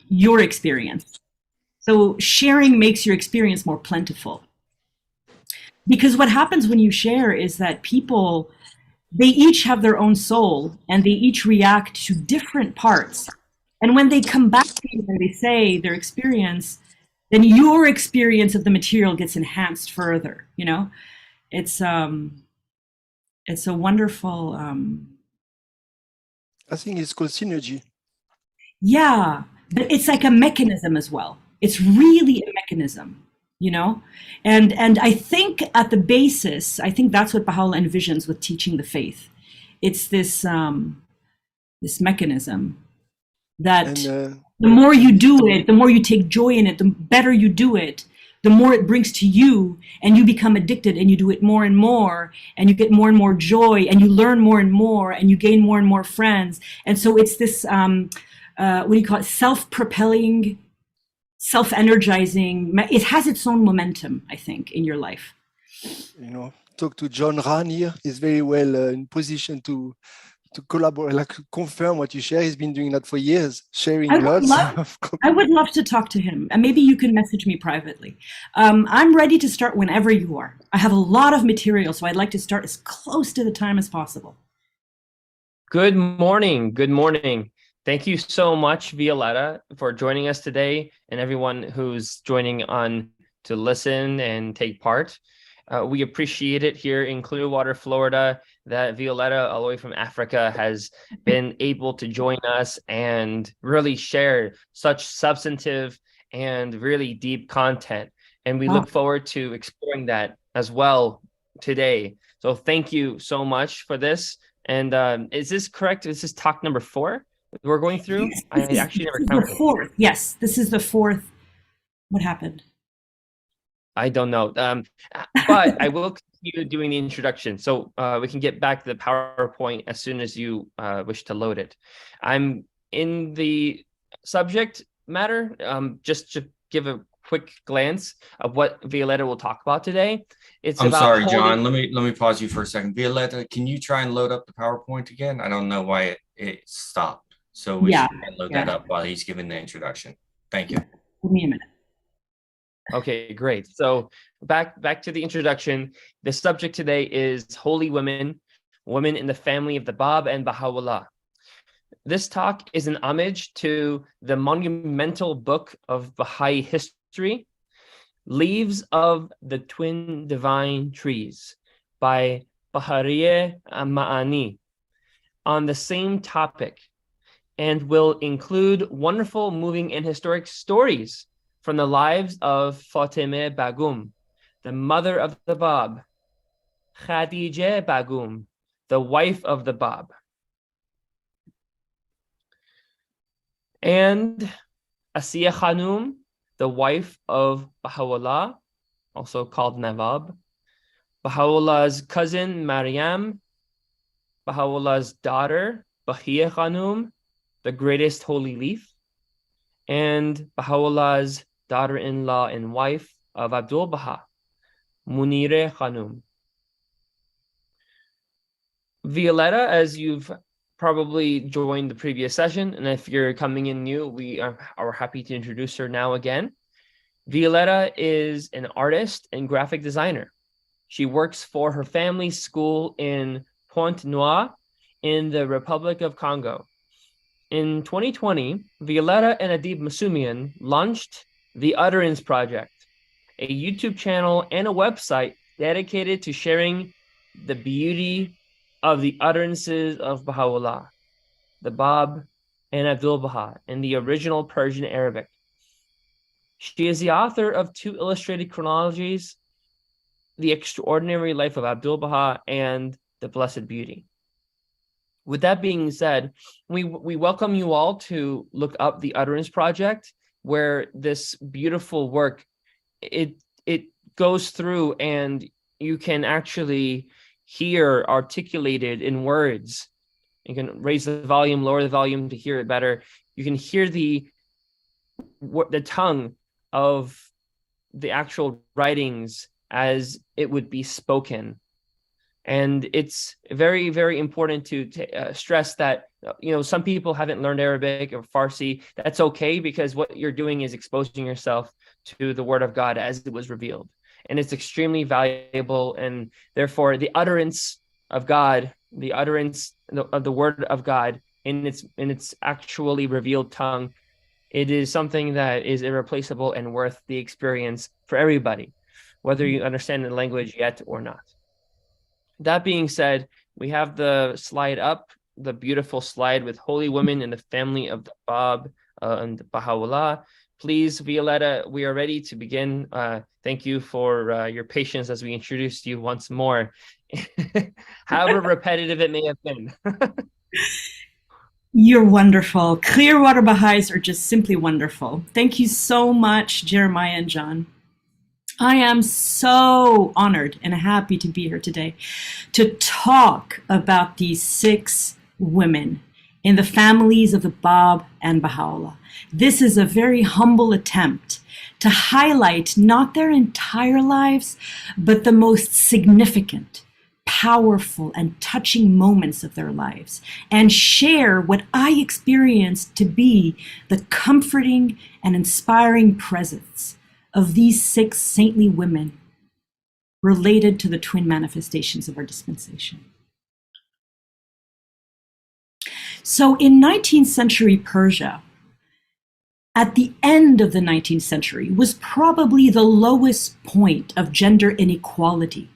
your experience. So sharing makes your experience more plentiful. Because what happens when you share is that people, they each have their own soul and they each react to different parts. And when they come back to you and they say their experience, then your experience of the material gets enhanced further, you know? It's a wonderful I think it's called synergy. yeah, but it's like a mechanism as well. It's really a mechanism, you know? And I think at the basis, I think that's what Baha'u'lláh envisions with teaching the faith. It's this mechanism that And the more you do it, the more you take joy in it, the better you do it, the more it brings to you, and you become addicted and you do it more and you get more and more joy, and you learn more and you gain more and more friends. And so it's this, what do you call it, self-propelling, self-energizing, it has its own momentum, I think, in your life. you know, talk to John Rahn here. He's very well in position to collaborate, like confirm what you share. He's been doing that for years, sharing lots of. I would love to talk to him, and maybe you can message me privately. I'm ready to start whenever you are. I have a lot of material, so I'd like to start as close to the time as possible. Good morning. Good morning. Thank you so much, Violetta, for joining us today, and everyone who's joining on to listen and take part. We appreciate it here in Clearwater, Florida, that Violetta, all the way from Africa, has been able to join us and really share such substantive and really deep content. And we look forward to exploring that as well today. So thank you so much for this. And is this correct? This is talk number 4 we're going through? Yes, I actually never counted. The 4th. Yes, this is the 4th. What happened? I don't know. But I will continue doing the introduction. So we can get back to the PowerPoint as soon as you wish to load it. I'm in the subject matter, just to give a quick glance of what Violetta will talk about today. I'm sorry, John. Let me pause you for a second. Violetta, can you try and load up the PowerPoint again? I don't know why it stopped. So we should load that up while he's giving the introduction. Thank you. Give me a minute. Okay, great. So back to the introduction. The subject today is Holy Women, Women in the Family of the Bab and Baha'u'lláh. This talk is an homage to the monumental book of Bahá'í history, Leaves of the Twin Divine Trees by Baharieh and Maani, on the same topic, and will include wonderful, moving, and historic stories from the lives of Fáṭimih Bagum, the mother of the Bab, Khadíjih Bagum, the wife of the Bab, and Ásíyih Khánum, the wife of Baha'u'lláh, also called Nawab, Baha'u'llah's cousin Maryam, Baha'u'llah's daughter Bahíyyih Khánum, the greatest holy leaf, and Baha'u'llah's daughter-in-law and wife of Abdu'l-Bahá, Munírih Khánum. Violetta, as you've probably joined the previous session, and if you're coming in new, we are happy to introduce her now again. Violetta is an artist and graphic designer. She works for her family's school in Pointe-Noire in the Republic of Congo. In 2020, Violetta and Adib Masumian launched the Utterance Project, a YouTube channel and a website dedicated to sharing the beauty of the utterances of Baha'u'lláh, the Bab, and Abdu'l-Bahá in the original Persian Arabic. She is the author of 2 illustrated chronologies, The Extraordinary Life of Abdu'l-Bahá and The Blessed Beauty. With that being said, we welcome you all to look up the Utterance Project, where this beautiful work, it goes through and you can actually hear articulated in words. You can raise the volume, lower the volume to hear it better. You can hear the tongue of the actual writings as it would be spoken. And it's very, very important to stress that, some people haven't learned Arabic or Farsi. That's okay, because what you're doing is exposing yourself to the word of God as it was revealed. And it's extremely valuable. And therefore, the utterance of God, the utterance of the word of God in its actually revealed tongue, it is something that is irreplaceable and worth the experience for everybody, whether you understand the language yet or not. That being said, we have the slide up, the beautiful slide with holy women in the family of the Bab and Bahá'u'lláh. Please, Violetta, we are ready to begin. Thank you for your patience as we introduced you once more, however repetitive it may have been. You're wonderful. Clearwater Baha'is are just simply wonderful. Thank you so much, Jeremiah and John. I am so honored and happy to be here today to talk about these 6 women in the families of the Bab and Baha'u'lláh. This is a very humble attempt to highlight not their entire lives, but the most significant, powerful, and touching moments of their lives, and share what I experienced to be the comforting and inspiring presence of these 6 saintly women related to the twin manifestations of our dispensation. So in 19th century Persia, at the end of the 19th century, was probably the lowest point of gender inequality,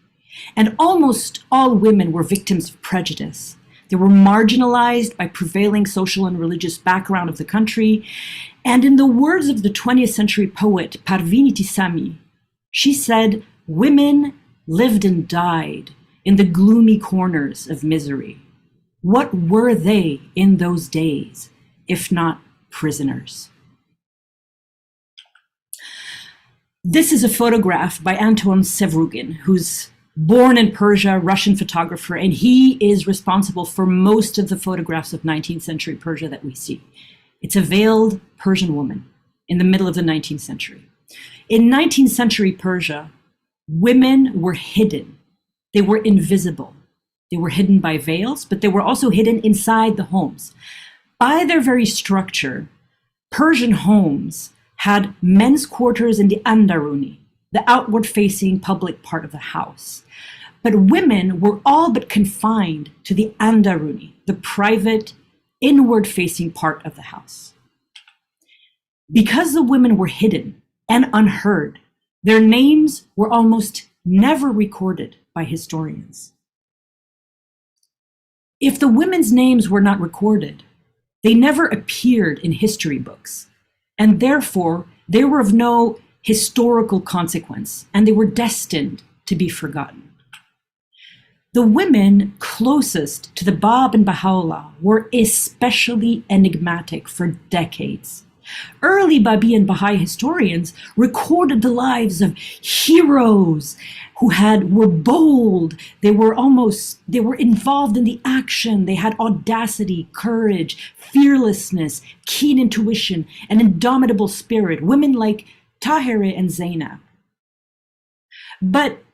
and almost all women were victims of prejudice. They were marginalized by prevailing social and religious background of the country. And in the words of the 20th century poet Parveen Tisami, she said, "Women lived and died in the gloomy corners of misery. What were they in those days, if not prisoners?" This is a photograph by Anton Sevrugin, who's born in Persia, Russian photographer, and he is responsible for most of the photographs of 19th century Persia that we see. It's a veiled Persian woman in the middle of the 19th century. In 19th century Persia, women were hidden. They were invisible. They were hidden by veils, but they were also hidden inside the homes. By their very structure, Persian homes had men's quarters in the Andaruni, the outward-facing public part of the house. But women were all but confined to the Andaruni, the private, inward-facing part of the house. Because the women were hidden and unheard, their names were almost never recorded by historians. If the women's names were not recorded, they never appeared in history books, and therefore they were of no historical consequence, and they were destined to be forgotten. The women closest to the Bab and Baha'u'lláh were especially enigmatic for decades. Early Babi and Baha'i historians recorded the lives of heroes who were bold, they were involved in the action, they had audacity, courage, fearlessness, keen intuition, an indomitable spirit, women like Tahireh and Zainab. But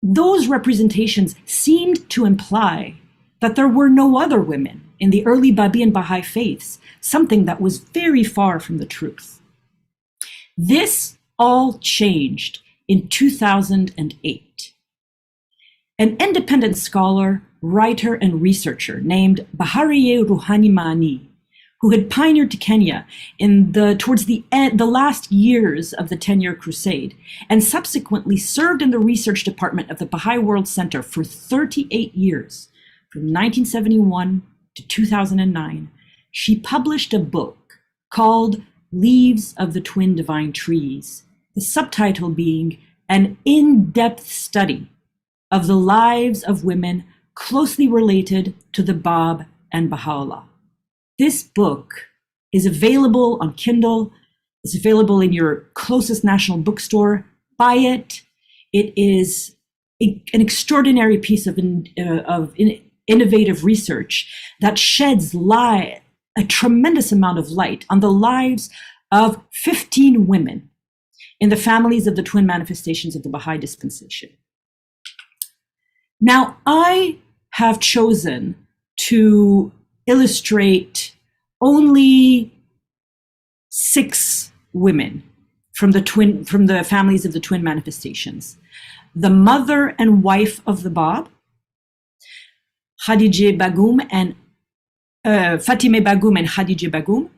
those representations seemed to imply that there were no other women in the early Babi and Baha'i faiths, something that was very far from the truth. This all changed in 2008. An independent scholar, writer, and researcher named Baharieh Maani, who had pioneered to Kenya towards the last years of the 10-year crusade, and subsequently served in the research department of the Baha'i World Center for 38 years, from 1971 to 2009, she published a book called Leaves of the Twin Divine Trees, the subtitle being an in-depth study of the lives of women closely related to the Bab and Baha'u'lláh. This book is available on Kindle. It's available in your closest national bookstore. Buy it. It is an extraordinary piece of innovative research that sheds light, a tremendous amount of light on the lives of 15 women in the families of the twin manifestations of the Baha'i dispensation. Now, I have chosen to illustrate only 6 women from the families of the twin manifestations. The mother and wife of the Bab, Khadíjih Bagum and Fáṭimih Bagum and Khadíjih Bagum,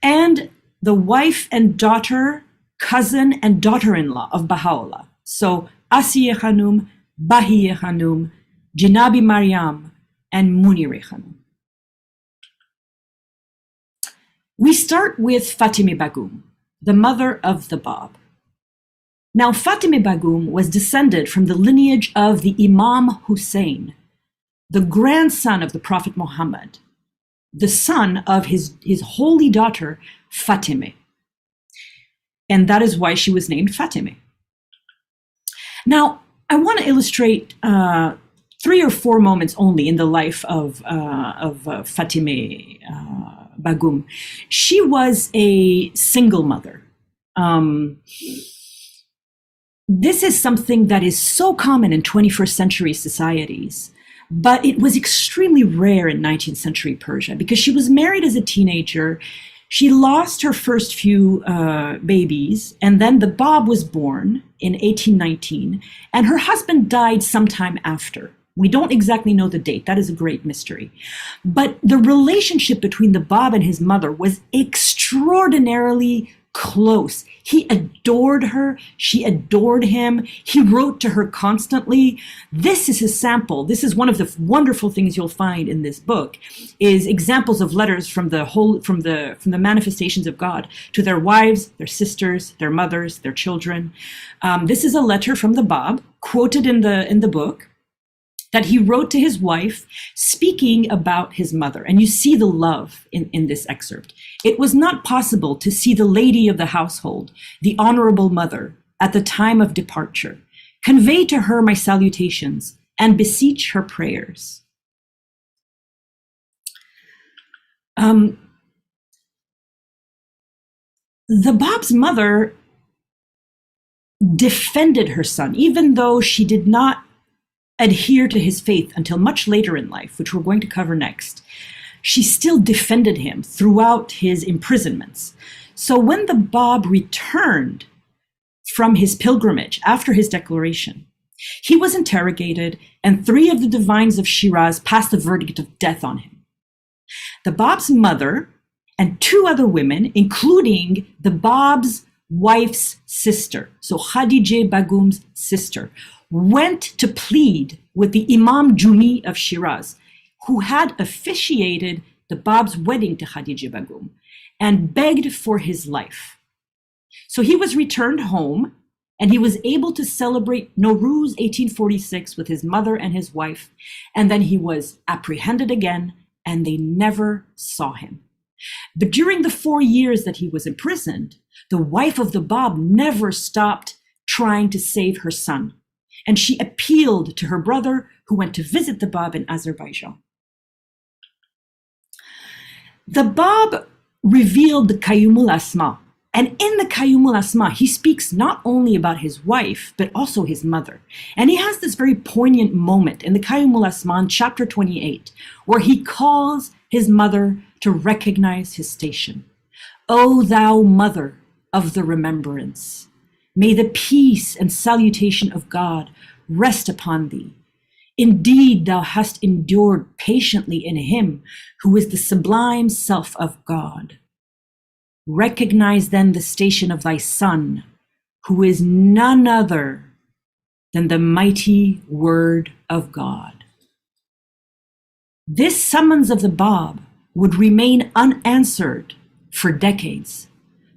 and the wife and daughter, cousin and daughter-in-law of Bahá'u'lláh. So Ásíyih Khánum, Bahíyyih Khánum, Jinabi Maryam, and Munírih Khánum. We start with Fáṭimih Bagum, the mother of the Bab. Now, Fáṭimih Bagum was descended from the lineage of the Imam Hussein, the grandson of the Prophet Muhammad, the son of his holy daughter, Fáṭimih. And that is why she was named Fáṭimih. Now, I want to illustrate 3 or 4 moments only in the life of Fáṭimih Bagum. She was a single mother. This is something that is so common in 21st century societies, but it was extremely rare in 19th century Persia because she was married as a teenager. She lost her first few babies, and then the Bab was born in 1819, and her husband died sometime after. We don't exactly know the date. That is a great mystery. But the relationship between the Bab and his mother was extraordinarily close. He adored her. She adored him. He wrote to her constantly. This is his sample. This is one of the wonderful things you'll find in this book, is examples of letters from the manifestations of God to their wives, their sisters, their mothers, their children. This is a letter from the Bab quoted in the book that he wrote to his wife, speaking about his mother. And you see the love in this excerpt. It was not possible to see the lady of the household, the honorable mother, at the time of departure. Convey to her my salutations and beseech her prayers. The Bab's mother defended her son, even though she did not adhere to his faith until much later in life, which we're going to cover next. She still defended him throughout his imprisonments. So when the Bab returned from his pilgrimage after his declaration, he was interrogated, and 3 of the divines of Shiraz passed the verdict of death on him. The Bab's mother and 2 other women, including the Bab's wife's sister, so Khadíjih Bagum's sister, went to plead with the Imam Jumi of Shiraz, who had officiated the Bab's wedding to Khadíjih Bagum, and begged for his life. So he was returned home, and he was able to celebrate Nowruz 1846 with his mother and his wife, and then he was apprehended again, and they never saw him. But during the 4 years that he was imprisoned, the wife of the Bab never stopped trying to save her son. And she appealed to her brother, who went to visit the Bab in Azerbaijan. The Bab revealed the Qayyumul Asma. And in the Qayyumul Asma, he speaks not only about his wife, but also his mother. And he has this very poignant moment in the Qayyumul Asma in chapter 28, where he calls his mother to recognize his station. O thou mother of the remembrance, may the peace and salutation of God rest upon thee. Indeed, thou hast endured patiently in him who is the sublime self of God. Recognize then the station of thy son, who is none other than the mighty word of God. This summons of the Bab would remain unanswered for decades,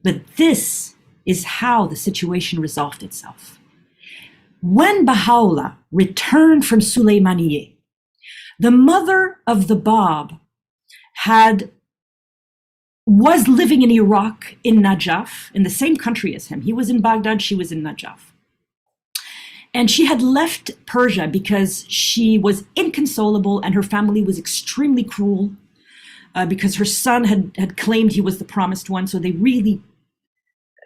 but this is how the situation resolved itself. When Bahá'u'lláh returned from Sulaymaniyeh, the mother of the Bab was living in Iraq, in Najaf, in the same country as him. He was in Baghdad, she was in Najaf. And she had left Persia because she was inconsolable and her family was extremely cruel because her son had claimed he was the promised one. So they really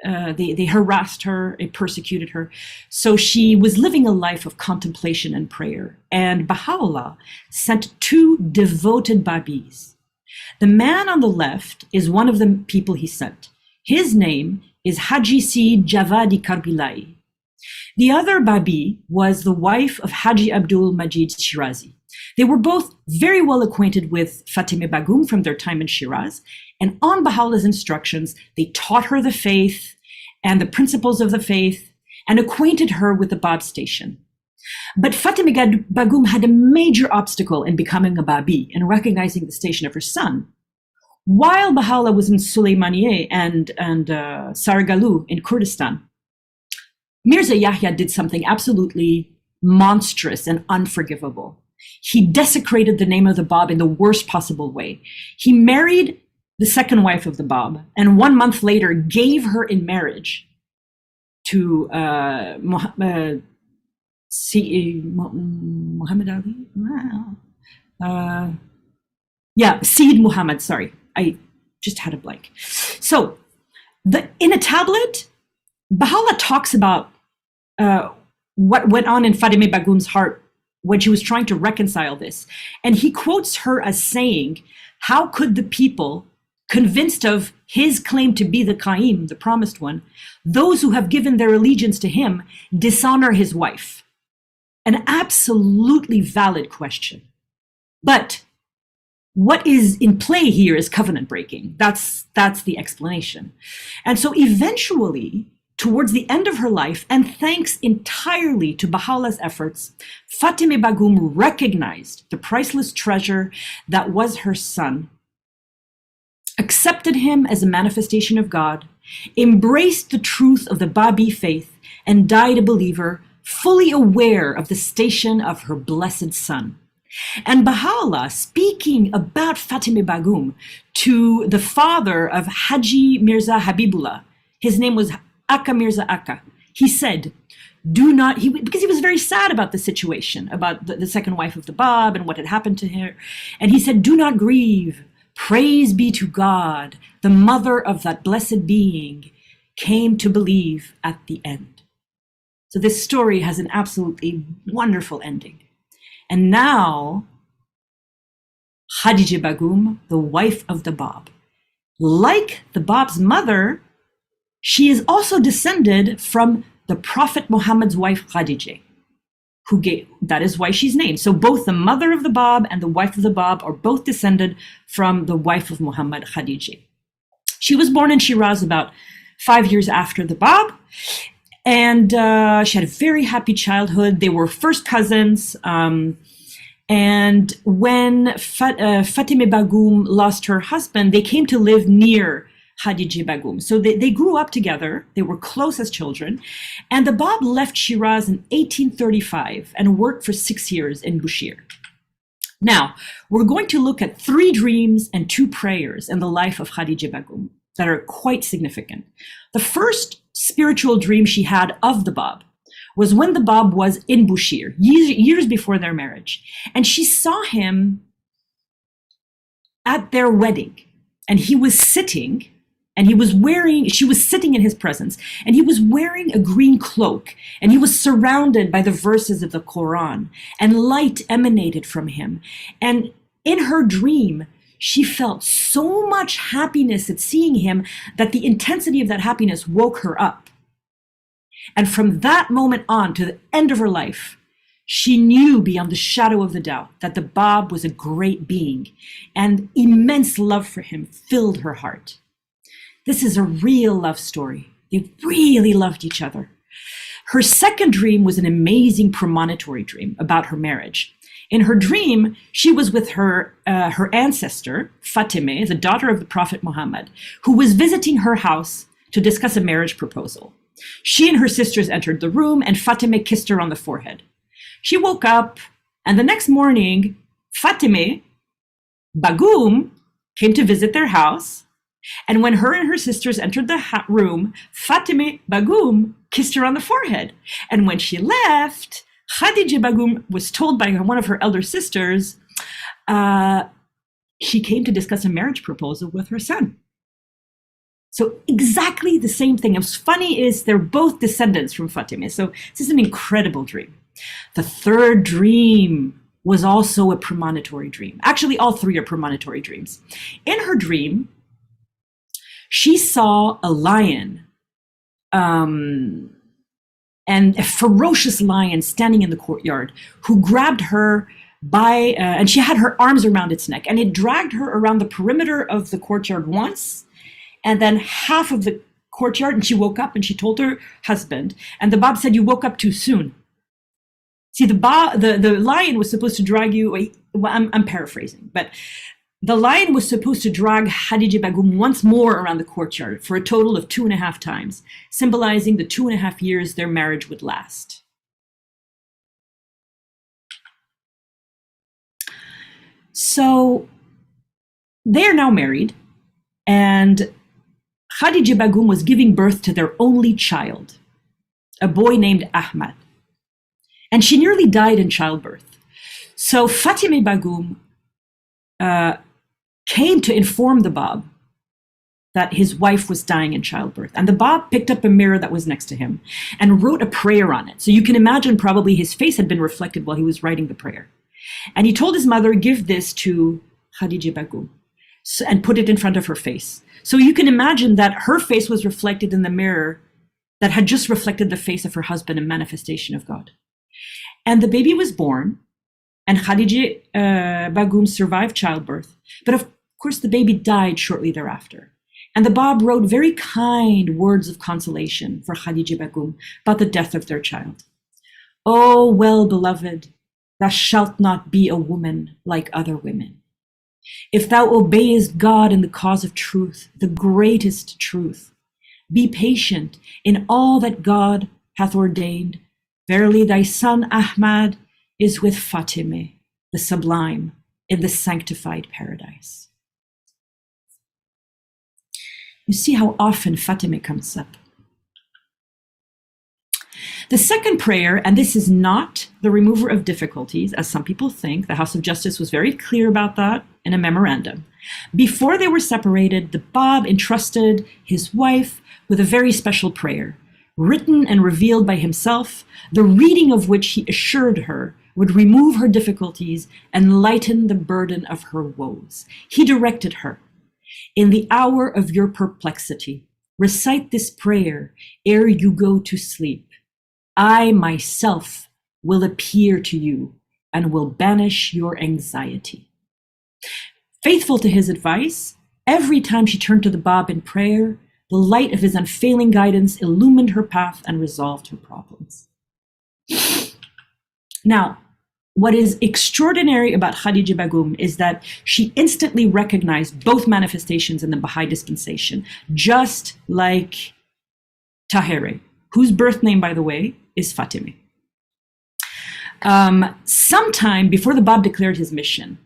they harassed her, they persecuted her. So she was living a life of contemplation and prayer. And Baha'u'lláh sent 2 devoted Babis. The man on the left is one of the people he sent. His name is Haji Sayyid Javadi Karbilai. The other Babi was the wife of Haji Abdul Majid Shirazi. They were both very well acquainted with Fáṭimih Bagum from their time in Shiraz, and on Baha'u'llah's instructions, they taught her the faith and the principles of the faith and acquainted her with the Bab station. But Fáṭimih Bagum had a major obstacle in becoming a Babi and recognizing the station of her son. While Baha'u'lláh was in Sulaymaniyeh and Sargalu in Kurdistan, Mirza Yahya did something absolutely monstrous and unforgivable. He desecrated the name of the Bab in the worst possible way. He married the second wife of the Bab, and 1 month later gave her in marriage to Muhammad Ali? Sayyid Muhammad, sorry. I just had a blank. So in a tablet, Baha'u'lláh talks about what went on in Fáṭimih Bagum's heart when she was trying to reconcile this. And he quotes her as saying, how could the people, convinced of his claim to be the Qaim, the promised one, those who have given their allegiance to him, dishonor his wife? An absolutely valid question. But what is in play here is covenant breaking. That's the explanation. And so eventually, towards the end of her life, and thanks entirely to Baha'u'llah's efforts, Fáṭimih Bagum recognized the priceless treasure that was her son, accepted him as a manifestation of God, embraced the truth of the Babi faith, and died a believer, fully aware of the station of her blessed son. And Baha'u'lláh, speaking about Fáṭimih Bagum to the father of Haji Mirza Habibullah, his name was Akka Mirza Akka, he said, because he was very sad about the situation, about the second wife of the Bab and what had happened to her. And he said, do not grieve. Praise be to God, the mother of that blessed being came to believe at the end. So this story has an absolutely wonderful ending. And now, Khadíjih Bagum, the wife of the Bab, like the Bab's mother, she is also descended from the Prophet Muhammad's wife, Khadíjih, that is why she's named. So both the mother of the Bab and the wife of the Bab are both descended from the wife of Muhammad, Khadíjih. She was born in Shiraz about 5 years after the Bab, and she had a very happy childhood. They were first cousins. And when Fáṭimih Bagum lost her husband, they came to live near Khadíjih Bagum. So they grew up together. They were close as children. And the Bab left Shiraz in 1835 and worked for 6 years in Bushir. Now, we're going to look at 3 dreams and 2 prayers in the life of Khadíjih Bagum that are quite significant. The first spiritual dream she had of the Bab was when the Bab was in Bushir, years before their marriage. And she saw him at their wedding. And he was sitting, and she was sitting in his presence, and he was wearing a green cloak, and he was surrounded by the verses of the Quran, and light emanated from him. And in her dream, she felt so much happiness at seeing him that the intensity of that happiness woke her up. And from that moment on to the end of her life, she knew beyond the shadow of the doubt that the Bab was a great being, and immense love for him filled her heart. This is a real love story. They really loved each other. Her second dream was an amazing premonitory dream about her marriage. In her dream, she was with her ancestor, Fáṭimih, the daughter of the Prophet Muhammad, who was visiting her house to discuss a marriage proposal. She and her sisters entered the room, and Fáṭimih kissed her on the forehead. She woke up, and the next morning, Fáṭimih Bagum came to visit their house. And when her and her sisters entered the room, Fáṭimih Bagum kissed her on the forehead. And when she left, Khadíjih Bagum was told by one of her elder sisters, she came to discuss a marriage proposal with her son. So exactly the same thing. What's funny is they're both descendants from Fáṭimih. So this is an incredible dream. The third dream was also a premonitory dream. Actually, all three are premonitory dreams. In her dream, she saw a lion, and a ferocious lion standing in the courtyard, who grabbed her by, and she had her arms around its neck, and it dragged her around the perimeter of the courtyard once, and then half of the courtyard, and she woke up and she told her husband, and the Bab said, "You woke up too soon." See, the lion was supposed to drag you, well, I'm paraphrasing, but the lion was supposed to drag Khadíjih Bagum once more around the courtyard for a total of 2.5 times, symbolizing the 2.5 years their marriage would last. So they're now married, and Khadíjih Bagum was giving birth to their only child, a boy named Ahmad. And she nearly died in childbirth. So Fáṭimih Bagum came to inform the Bab that his wife was dying in childbirth. And the Bab picked up a mirror that was next to him and wrote a prayer on it. So you can imagine probably his face had been reflected while he was writing the prayer. And he told his mother, "Give this to Khadíjih Bagum," and put it in front of her face. So you can imagine that her face was reflected in the mirror that had just reflected the face of her husband, a manifestation of God. And the baby was born, and Khadíjih Bagum survived childbirth. But of course, the baby died shortly thereafter. And the Bab wrote very kind words of consolation for Khadíjih Bagum about the death of their child. "Oh, well, beloved, thou shalt not be a woman like other women. If thou obeyest God in the cause of truth, the greatest truth, be patient in all that God hath ordained. Verily thy son Ahmad is with Fáṭimih, the sublime, in the sanctified paradise." You see how often Fáṭimih comes up. The second prayer, and this is not the remover of difficulties, as some people think. The House of Justice was very clear about that in a memorandum. Before they were separated, the Bab entrusted his wife with a very special prayer, written and revealed by himself, the reading of which he assured her would remove her difficulties and lighten the burden of her woes. He directed her, "In the hour of your perplexity, recite this prayer ere you go to sleep. I myself will appear to you and will banish your anxiety." Faithful to his advice, every time she turned to the Bab in prayer, the light of his unfailing guidance illumined her path and resolved her problems. Now, what is extraordinary about Khadíjih Bagum is that she instantly recognized both manifestations in the Bahá'í dispensation, just like Tahereh, whose birth name, by the way, is Fáṭimih. Sometime before the Bab declared his mission,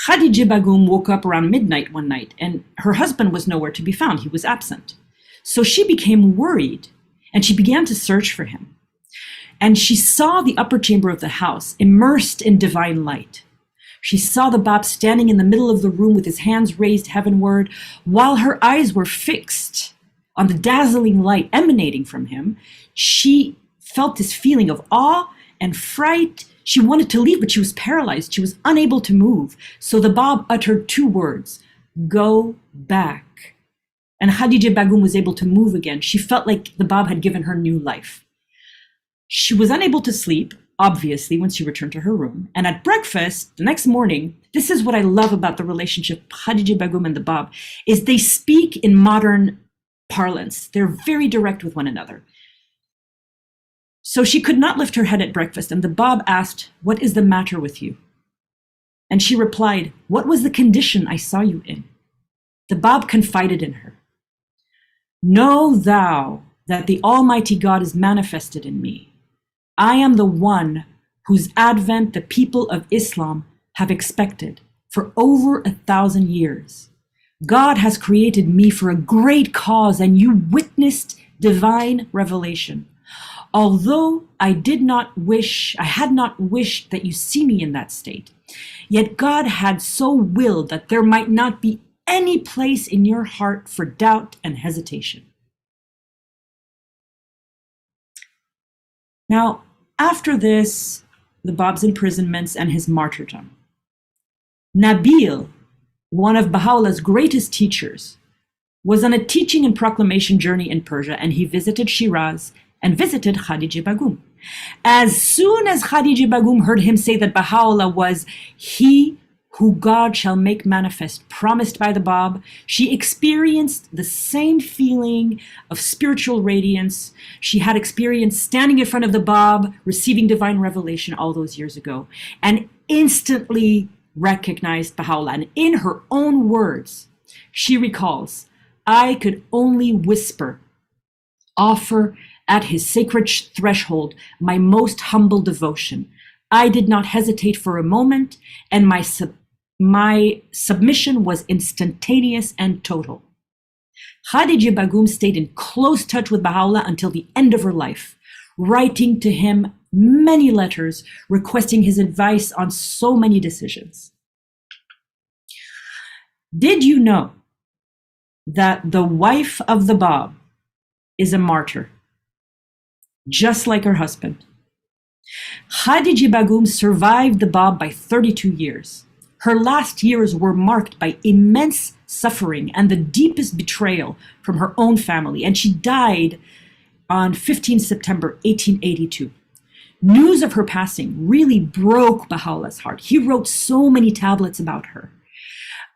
Khadíjih Bagum woke up around midnight one night, and her husband was nowhere to be found. He was absent. So she became worried, and she began to search for him. And she saw the upper chamber of the house immersed in divine light. She saw the Bab standing in the middle of the room with his hands raised heavenward, while her eyes were fixed on the dazzling light emanating from him. She felt this feeling of awe and fright. She wanted to leave, but she was paralyzed. She was unable to move. So the Bab uttered 2 words, "Go back." And Khadíjih Bagum was able to move again. She felt like the Bab had given her new life. She was unable to sleep, obviously, when she returned to her room. And at breakfast the next morning, this is what I love about the relationship of Khadíjih Bagum and the Bab, is they speak in modern parlance. They're very direct with one another. So she could not lift her head at breakfast, and the Bab asked, "What is the matter with you?" And she replied, "What was the condition I saw you in?" The Bab confided in her, "Know thou that the Almighty God is manifested in me. I am the one whose advent the people of Islam have expected for over 1,000 years. God has created me for a great cause, and you witnessed divine revelation. Although I had not wished that you see me in that state, yet God had so willed that there might not be any place in your heart for doubt and hesitation. Now, after this, the Bab's imprisonments and his martyrdom, Nabil, one of Baha'u'llah's greatest teachers, was on a teaching and proclamation journey in Persia, and he visited Shiraz and visited Khadíjih Bagum. As soon as Khadíjih Bagum heard him say that Baha'u'lláh was he who God shall make manifest, promised by the Bab, she experienced the same feeling of spiritual radiance she had experienced standing in front of the Bab, receiving divine revelation all those years ago, and instantly recognized Baha'u'lláh. And in her own words, she recalls, I could only whisper, offer at his sacred threshold my most humble devotion. I did not hesitate for a moment, and my submission was instantaneous and total. Khadíjih Bagum stayed in close touch with Baha'u'lláh until the end of her life, writing to him many letters requesting his advice on so many decisions. Did you know that the wife of the Bab is a martyr, just like her husband? Khadíjih Bagum survived the Bab by 32 years. Her last years were marked by immense suffering and the deepest betrayal from her own family, and she died on 15 September 1882. News of her passing really broke Baha'u'llah's heart. He wrote so many tablets about her.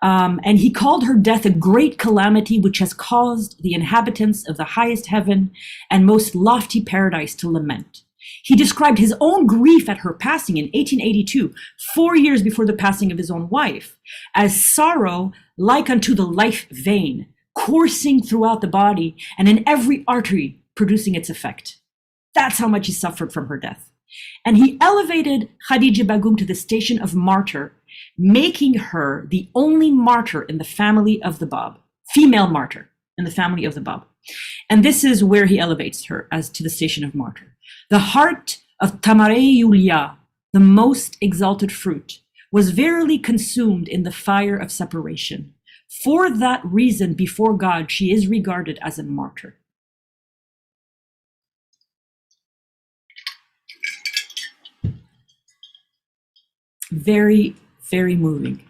And he called her death a great calamity which has caused the inhabitants of the highest heaven and most lofty paradise to lament. He described his own grief at her passing in 1882, 4 years before the passing of his own wife, as sorrow like unto the life vein, coursing throughout the body and in every artery producing its effect. That's how much he suffered from her death. And he elevated Khadíjih Bagum to the station of martyr, making her the only martyr in the family of the Bab, female martyr in the family of the Bab. And this is where he elevates her as to the station of martyr. The heart of Bahá'u'lláh, the most exalted fruit, was verily consumed in the fire of separation. For that reason, before God, she is regarded as a martyr. Very, very moving.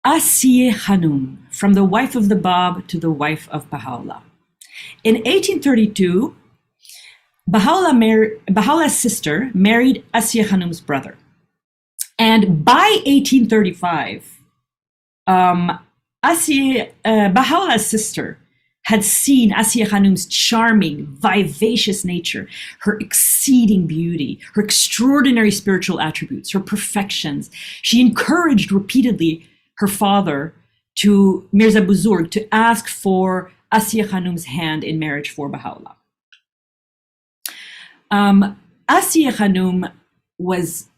Ásíyih Khánum, from the wife of the Bab to the wife of Baha'u'lláh. In 1832, Baha'u'llah's sister married Ásíyih Khánum's brother. And by 1835, Baha'u'llah's sister had seen Ásíyih Khánum's charming, vivacious nature, her exceeding beauty, her extraordinary spiritual attributes, her perfections. She encouraged repeatedly her father, to Mirza Buzurg, to ask for Ásíyih Khánum's hand in marriage for Baha'u'lláh. Ásíyih Khánum was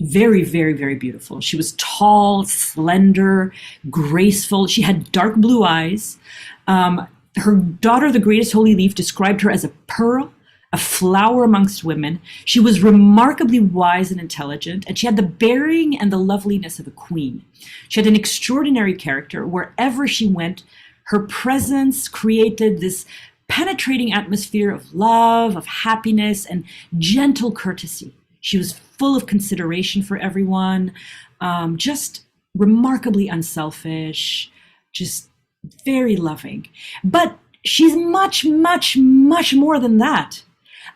very, very, very beautiful. She was tall, slender, graceful. She had dark blue eyes. Her daughter, the greatest holy leaf, described her as a pearl, a flower amongst women. She was remarkably wise and intelligent, and she had the bearing and the loveliness of a queen. She had an extraordinary character. Wherever she went, her presence created this penetrating atmosphere of love, of happiness, and gentle courtesy. She was full of consideration for everyone, just remarkably unselfish, just very loving. But she's much, much, much more than that.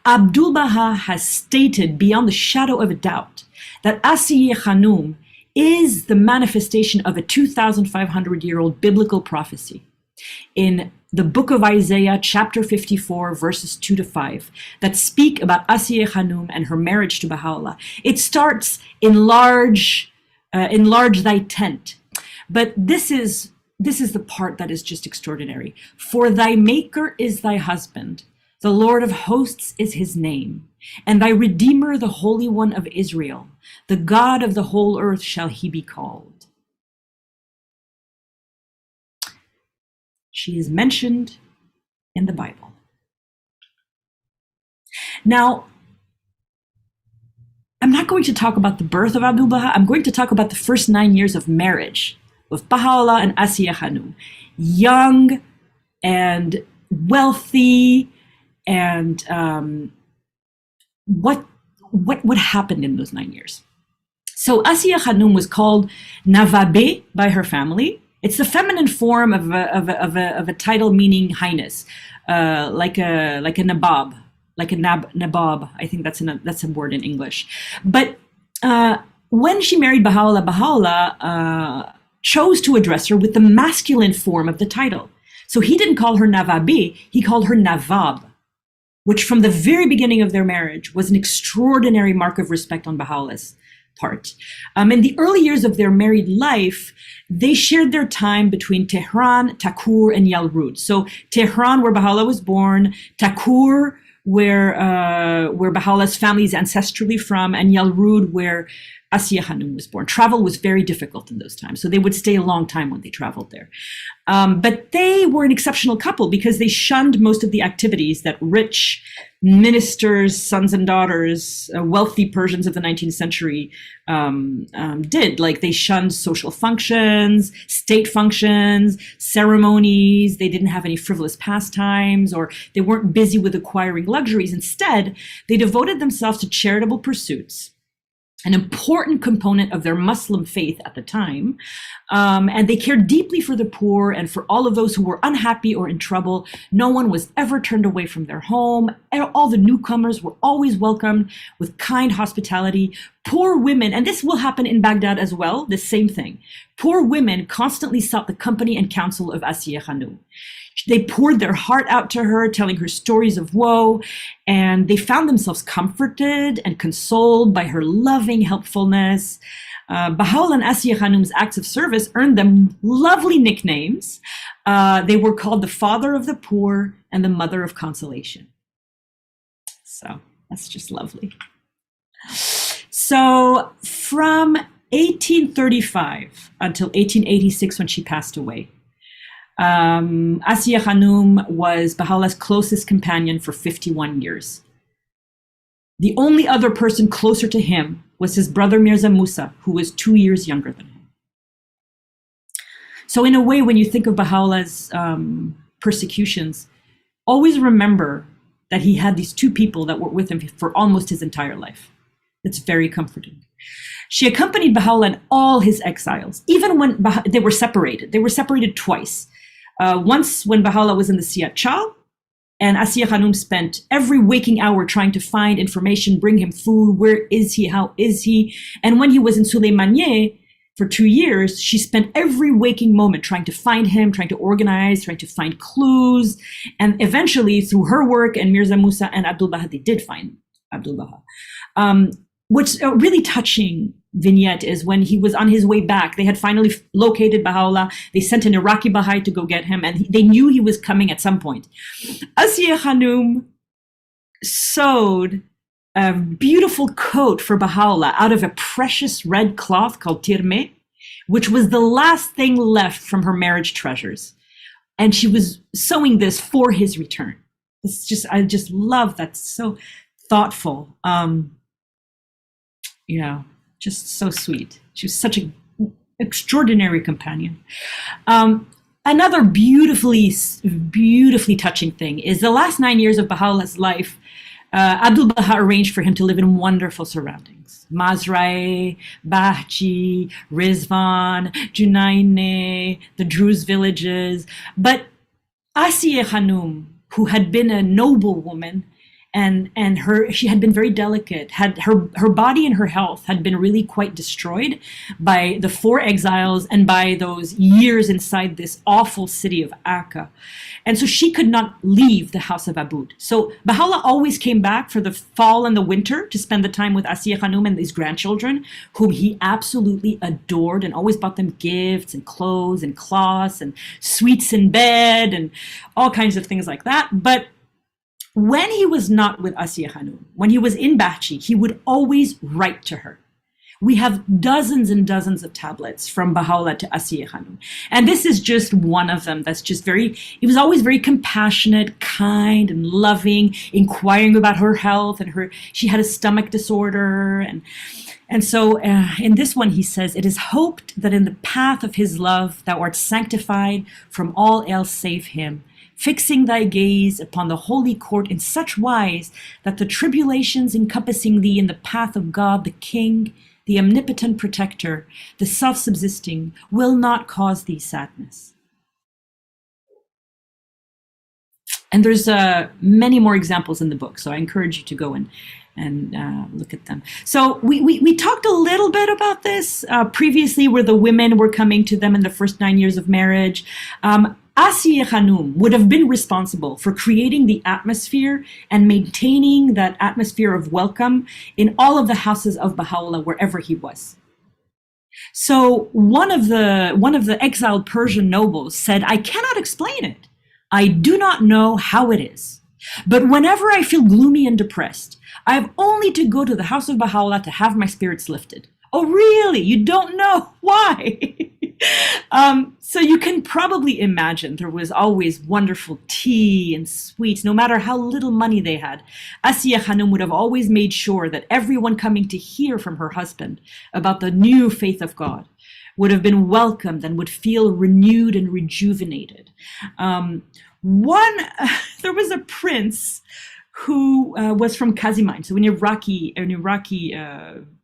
Abdu'l-Bahá has stated beyond the shadow of a doubt that Ásíyih Khánum is the manifestation of a 2,500-year-old biblical prophecy. In the book of Isaiah, chapter 54, verses 2 to 5, that speak about Ásíyih Khánum and her marriage to Baha'u'lláh. It starts, enlarge thy tent. But this is the part that is just extraordinary. For thy maker is thy husband, the Lord of hosts is his name, and thy Redeemer, the Holy One of Israel, the God of the whole earth shall he be called. She is mentioned in the Bible. Now, I'm not going to talk about the birth of Abdu'l-Bahá. I'm going to talk about the first 9 years of marriage with Baha'u'lláh and Ásíyih Khánum. Young and wealthy, and what happened in those 9 years. So Ásíyih Khánum was called Navabe by her family. It's the feminine form of a title meaning highness, like a nabab, like a nabab. I think that's a word in English. But when she married Baha'u'lláh, Baha'u'lláh chose to address her with the masculine form of the title. So he didn't call her Navabe, he called her Nawab, which from the very beginning of their marriage was an extraordinary mark of respect on Baha'u'llah's part. In the early years of their married life, they shared their time between Tehran, Takur, and Yalrud. So Tehran, where Baha'u'llah was born, Takur, where Baha'u'llah's family is ancestrally from, and Yalrud, where Ásíyih Khánum was born. Travel was very difficult in those times, so they would stay a long time when they traveled there. But they were an exceptional couple because they shunned most of the activities that rich ministers, sons and daughters, wealthy Persians of the 19th century did. Like they shunned social functions, state functions, ceremonies. They didn't have any frivolous pastimes, or they weren't busy with acquiring luxuries. Instead, they devoted themselves to charitable pursuits, an important component of their Muslim faith at the time. And they cared deeply for the poor and for all of those who were unhappy or in trouble. No one was ever turned away from their home. All the newcomers were always welcomed with kind hospitality. Poor women, and this will happen in Baghdad as well, the same thing. Poor women constantly sought the company and counsel of Ásíyih Khánum. They poured their heart out to her, telling her stories of woe, and they found themselves comforted and consoled by her loving helpfulness. Baha'u'lláh and Ásíyih Khánum's acts of service earned them lovely nicknames. They were called the father of the poor and the mother of consolation. So that's just lovely. So from 1835 until 1886, when she passed away, Ásíyih Khánum was Baha'u'llah's closest companion for 51 years. The only other person closer to him was his brother Mirza Musa, who was 2 years younger than him. So in a way, when you think of Baha'u'llah's persecutions, always remember that he had these two people that were with him for almost his entire life. It's very comforting. She accompanied Baha'u'llah in all his exiles, even when they were separated. They were separated twice. Once when Baha'u'llah was in the Siyat Chal, and Ásíyih Khánum spent every waking hour trying to find information, bring him food, where is he, how is he? And when he was in Suleymanieh for 2 years, she spent every waking moment trying to find him, trying to organize, trying to find clues. And eventually, through her work and Mirza Musa and Abdu'l-Bahá, they did find Abdu'l-Bahá. What's a really touching vignette is when he was on his way back. They had finally located Baha'u'llah. They sent an Iraqi Baha'i to go get him, and they knew he was coming at some point. Ásíyih Khánum sewed a beautiful coat for Baha'u'llah out of a precious red cloth called tirme, which was the last thing left from her marriage treasures. And she was sewing this for his return. It's just, I just love that. So thoughtful. You know, just so sweet. She was such an extraordinary companion. Another beautifully touching thing is the last 9 years of Baha'u'llah's life, Abdu'l-Bahá arranged for him to live in wonderful surroundings. Mazrae, Bahji, Rizvan, Junayneh, the Druze villages. But Ásíyih Khánum, who had been a noble woman, and she had been very delicate, had her body and her health had been really quite destroyed by the 4 exiles and by those years inside this awful city of Akka. And so she could not leave the house of Abud. So Baha'u'llah always came back for the fall and the winter to spend the time with Ásíyih Khánum and these grandchildren, whom he absolutely adored, and always bought them gifts and clothes and cloths and sweets in bed and all kinds of things like that. But when he was not with Ásíyih Khánum, when he was in Bahji, he would always write to her. we have dozens and dozens of tablets from Baha'u'lláh to Ásíyih Khánum. And this is just one of them that's just he was always very compassionate, kind, and loving, inquiring about her health, and she had a stomach disorder. And so in this one, he says, "It is hoped that in the path of his love thou art sanctified from all else save him, fixing thy gaze upon the holy court in such wise that the tribulations encompassing thee in the path of God the King, the omnipotent protector, the self-subsisting, will not cause thee sadness." And there's many more examples in the book, so I encourage you to go and look at them. So we talked a little bit about this previously, where the women were coming to them in the first 9 years of marriage. Ásíyih Khánum would have been responsible for creating the atmosphere and maintaining that atmosphere of welcome in all of the houses of Baha'u'lláh, wherever he was. So one of the exiled Persian nobles said, "I cannot explain it. I do not know how it is. But whenever I feel gloomy and depressed, I have only to go to the house of Baha'u'lláh to have my spirits lifted." Oh, really? You don't know why? So you can probably imagine there was always wonderful tea and sweets, no matter how little money they had. Ásíyih Khánum would have always made sure that everyone coming to hear from her husband about the new faith of God would have been welcomed and would feel renewed and rejuvenated. There was a prince who was from Kazimine, so an Iraqi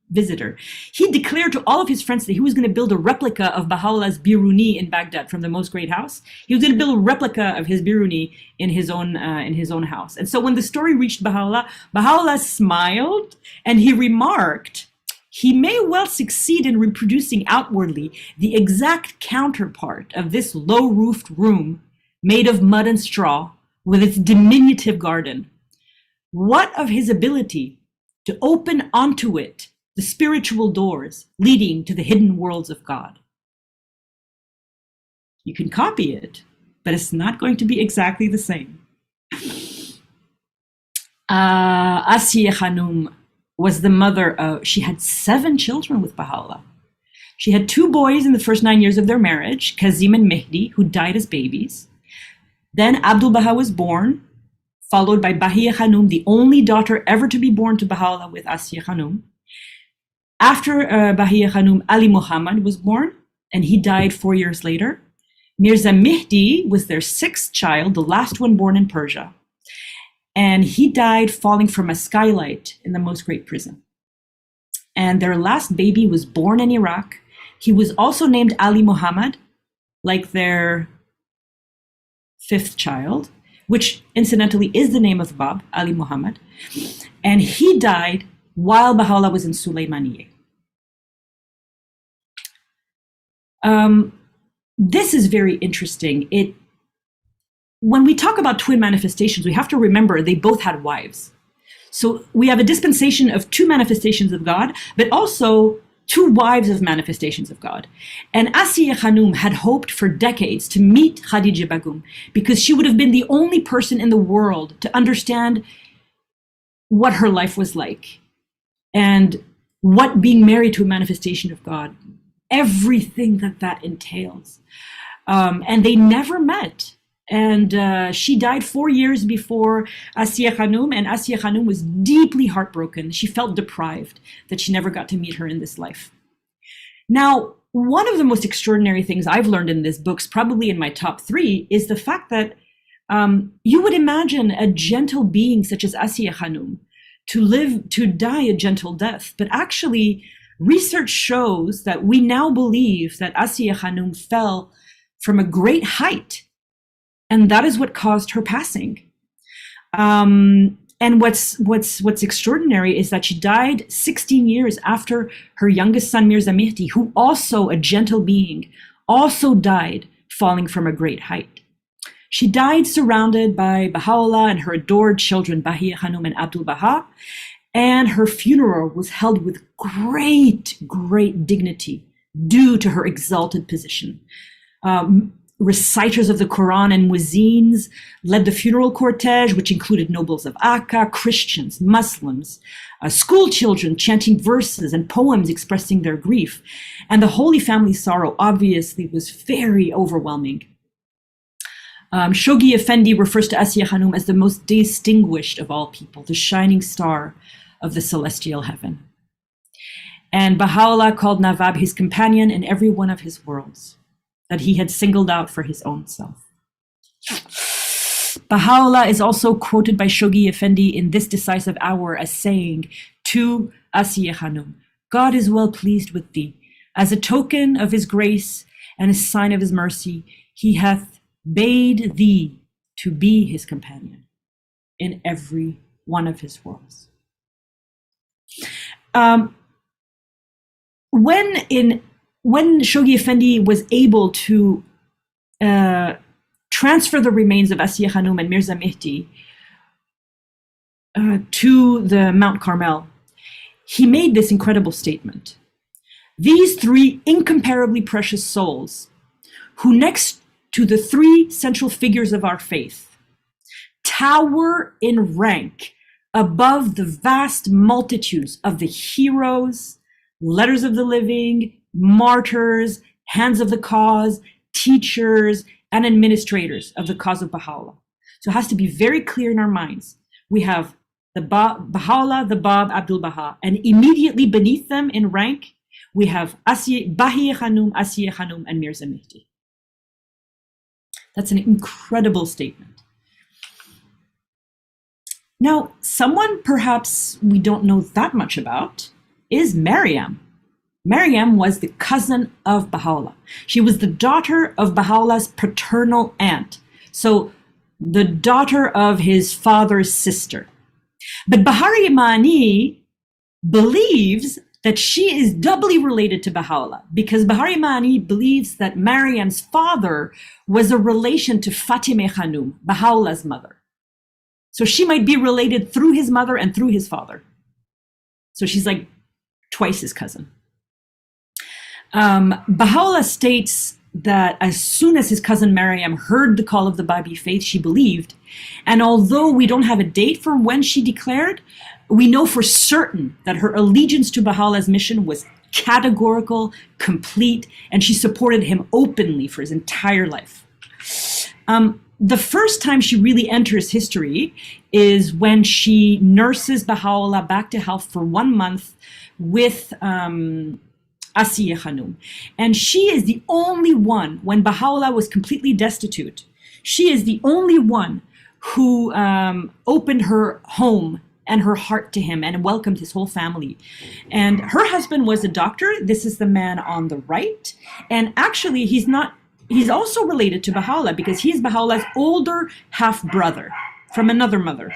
visitor. He declared to all of his friends that he was going to build a replica of Baha'u'llah's Biruni in Baghdad from the Most Great House. He was going to build a replica of his Biruni in his own house. And so when the story reached Baha'u'lláh smiled, and he remarked, "He may well succeed in reproducing outwardly the exact counterpart of this low-roofed room made of mud and straw with its diminutive garden. What of his ability to open onto it the spiritual doors leading to the hidden worlds of God?" You can copy it, but it's not going to be exactly the same. Ásíyih Khánum was the mother of, she had 7 children with Baha'u'lláh. She had 2 boys in the first 9 years of their marriage, Kazim and Mehdi, who died as babies. Then Abdu'l-Bahá was born, followed by Bahíyyih Khánum, the only daughter ever to be born to Baha'u'lláh with Ásíyih Khánum. After Bahíyyih Khánum, Ali Muhammad was born, and he died 4 years later. Mirza Mehdi was their 6th child, the last one born in Persia. And he died falling from a skylight in the Most Great Prison. And their last baby was born in Iraq. He was also named Ali Muhammad, like their 5th child, which incidentally is the name of the Bab, Ali Muhammad. And he died while Baha'u'lláh was in Sulaymaniyeh. This is very interesting. When we talk about twin manifestations, we have to remember they both had wives. So we have a dispensation of 2 manifestations of God, but also 2 wives of manifestations of God. And Ásíyih Khánum had hoped for decades to meet Khadíjih Bagum, because she would have been the only person in the world to understand what her life was like and what being married to a manifestation of God, everything that entails. And they never met. And she died 4 years before Ásíyih Khánum, and Ásíyih Khánum was deeply heartbroken. She felt deprived that she never got to meet her in this life. Now, one of the most extraordinary things I've learned in this book, probably in my top 3, is the fact that you would imagine a gentle being such as Ásíyih Khánum to die a gentle death. But actually, research shows that we now believe that Ásíyih Khánum fell from a great height, and that is what caused her passing. And what's extraordinary is that she died 16 years after her youngest son Mirza Mehdi, who also a gentle being, also died falling from a great height. She died surrounded by Baha'u'lláh and her adored children Bahíyyih Khánum and Abdu'l-Bahá, and her funeral was held with great dignity due to her exalted position. reciters of the Quran and muezzins led the funeral cortege, which included nobles of Akka, Christians, Muslims, school children chanting verses and poems expressing their grief. And the Holy Family's sorrow obviously was very overwhelming. Shoghi Effendi refers to Ásíyih Khánum as the most distinguished of all people, the shining star of the celestial heaven. And Baha'u'lláh called Nawab his companion in every one of his worlds that he had singled out for his own self. Baha'u'lláh is also quoted by Shoghi Effendi in this decisive hour as saying to Ásíyih Khánum, God is well pleased with thee. As a token of his grace and a sign of his mercy, he hath bade thee to be his companion in every one of his worlds. When Shoghi Effendi was able to transfer the remains of Ásíyih Khánum and Mirza Mehdi to the Mount Carmel, he made this incredible statement. These three incomparably precious souls, who next to the three central figures of our faith, tower in rank above the vast multitudes of the heroes, letters of the living, martyrs, hands of the cause, teachers, and administrators of the cause of Baha'u'lláh. So it has to be very clear in our minds. We have the Baha'u'lláh, the Bab, Abdu'l-Bahá, and immediately beneath them in rank, we have Bahíyyih Khánum, Ásíyih Khánum, and Mirza Mehdi. That's an incredible statement. Now, someone perhaps we don't know that much about is Maryam. Maryam was the cousin of Baha'u'lláh. She was the daughter of Baha'u'llah's paternal aunt, so the daughter of his father's sister. But Baharieh Maani believes that she is doubly related to Baha'u'lláh because Baharieh Maani believes that Maryam's father was a relation to Fáṭimih Bagum, Baha'u'llah's mother. So she might be related through his mother and through his father. So she's like twice his cousin. Baha'u'lláh states that as soon as his cousin Maryam heard the call of the Babi faith, she believed. And although we don't have a date for when she declared, we know for certain that her allegiance to Baha'u'llah's mission was categorical, complete, and she supported him openly for his entire life. The first time she really enters history is when she nurses Baha'u'lláh back to health for 1 month with Ásíyih Khánum. And she is the only one, when Baha'u'lláh was completely destitute, she is the only one who opened her home and her heart to him and welcomed his whole family. And her husband was a doctor. This is the man on the right. And actually, he's also related to Baha'u'lláh because he is Baha'u'llah's older half-brother from another mother.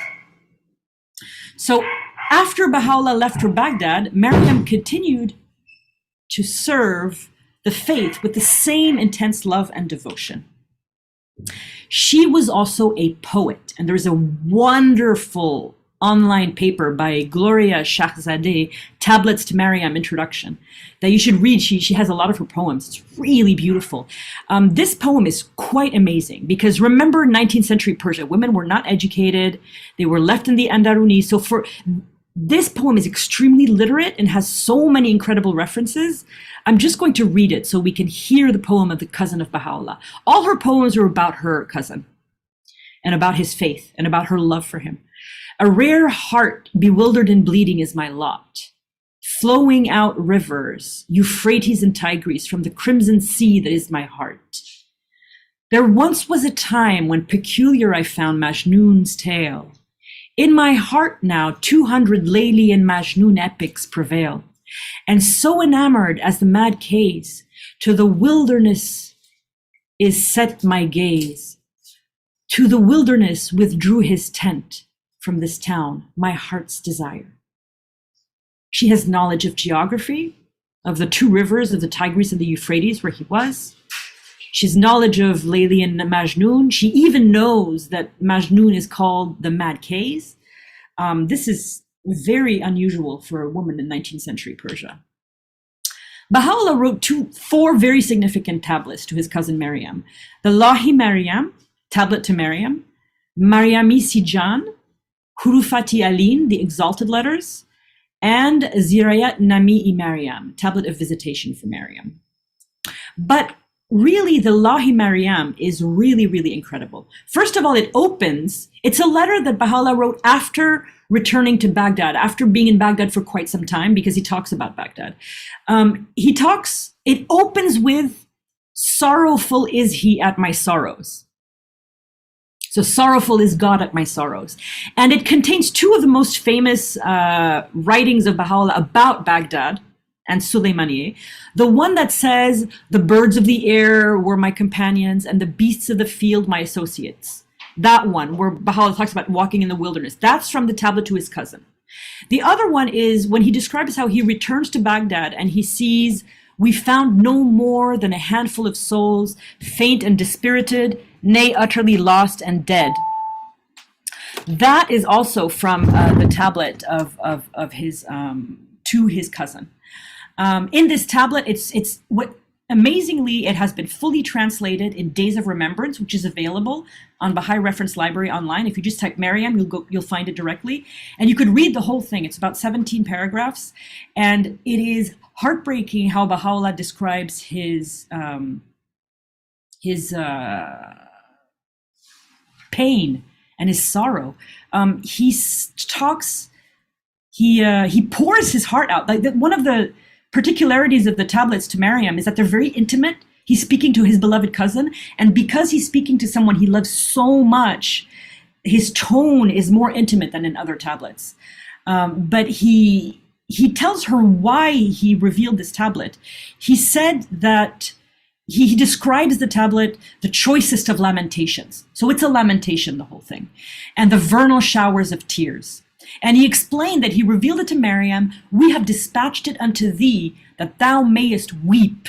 So after Baha'u'lláh left for Baghdad, Maryam continued to serve the faith with the same intense love and devotion. She was also a poet, and there's a wonderful online paper by Gloria Shahzadeh, Tablets to Maryam Introduction, that you should read. She has a lot of her poems. It's really beautiful. This poem is quite amazing because remember 19th century Persia, women were not educated. They were left in the Andaruni. So this poem is extremely literate and has so many incredible references. I'm just going to read it so we can hear the poem of the cousin of Baha'u'lláh. All her poems are about her cousin and about his faith and about her love for him. A rare heart bewildered and bleeding is my lot. Flowing out rivers, Euphrates and Tigris, from the crimson sea that is my heart. There once was a time when peculiar I found Majnun's tale. In my heart now 200 Layli and Majnun epics prevail. And so enamored as the mad Kays, to the wilderness is set my gaze. To the wilderness withdrew his tent. From this town, my heart's desire. She has knowledge of geography, of the two rivers of the Tigris and the Euphrates where he was. She has knowledge of Layli and Majnun. She even knows that Majnun is called the Mad Kays. This is very unusual for a woman in 19th century Persia. Baha'u'lláh wrote four very significant tablets to his cousin Maryam. The Lahi Maryam, tablet to Maryam, Maryami Sijan, Hurufati Alin, the exalted letters, and Zirayat Nami'i Maryam, tablet of visitation for Maryam. But really, the Lahi Maryam is really, really incredible. First of all, it's a letter that Baha'u'lláh wrote after returning to Baghdad, after being in Baghdad for quite some time, because he talks about Baghdad. It opens with, sorrowful is he at my sorrows. So sorrowful is God at my sorrows. And it contains two of the most famous writings of Baha'u'lláh about Baghdad and Sulaymaniyeh. The one that says, the birds of the air were my companions and the beasts of the field my associates. That one, where Baha'u'lláh talks about walking in the wilderness. That's from the tablet to his cousin. The other one is when he describes how he returns to Baghdad and he sees, we found no more than a handful of souls, faint and dispirited, nay, utterly lost and dead. That is also from the tablet of his to his cousin. In this tablet, amazingly, it has been fully translated in Days of Remembrance, which is available on Baha'i Reference Library online. If you just type Maryam, you'll find it directly, and you could read the whole thing. It's about 17 paragraphs, and it is heartbreaking how Baha'u'lláh describes his pain and his sorrow. He pours his heart out. Like one of the particularities of the tablets to Maryam is that they're very intimate. He's speaking to his beloved cousin, and because he's speaking to someone he loves so much, his tone is more intimate than in other tablets. But he tells her why he revealed this tablet. He said that he describes the tablet the choicest of lamentations. So it's a lamentation, the whole thing, and the vernal showers of tears. And he explained that he revealed it to Maryam, we have dispatched it unto thee, that thou mayest weep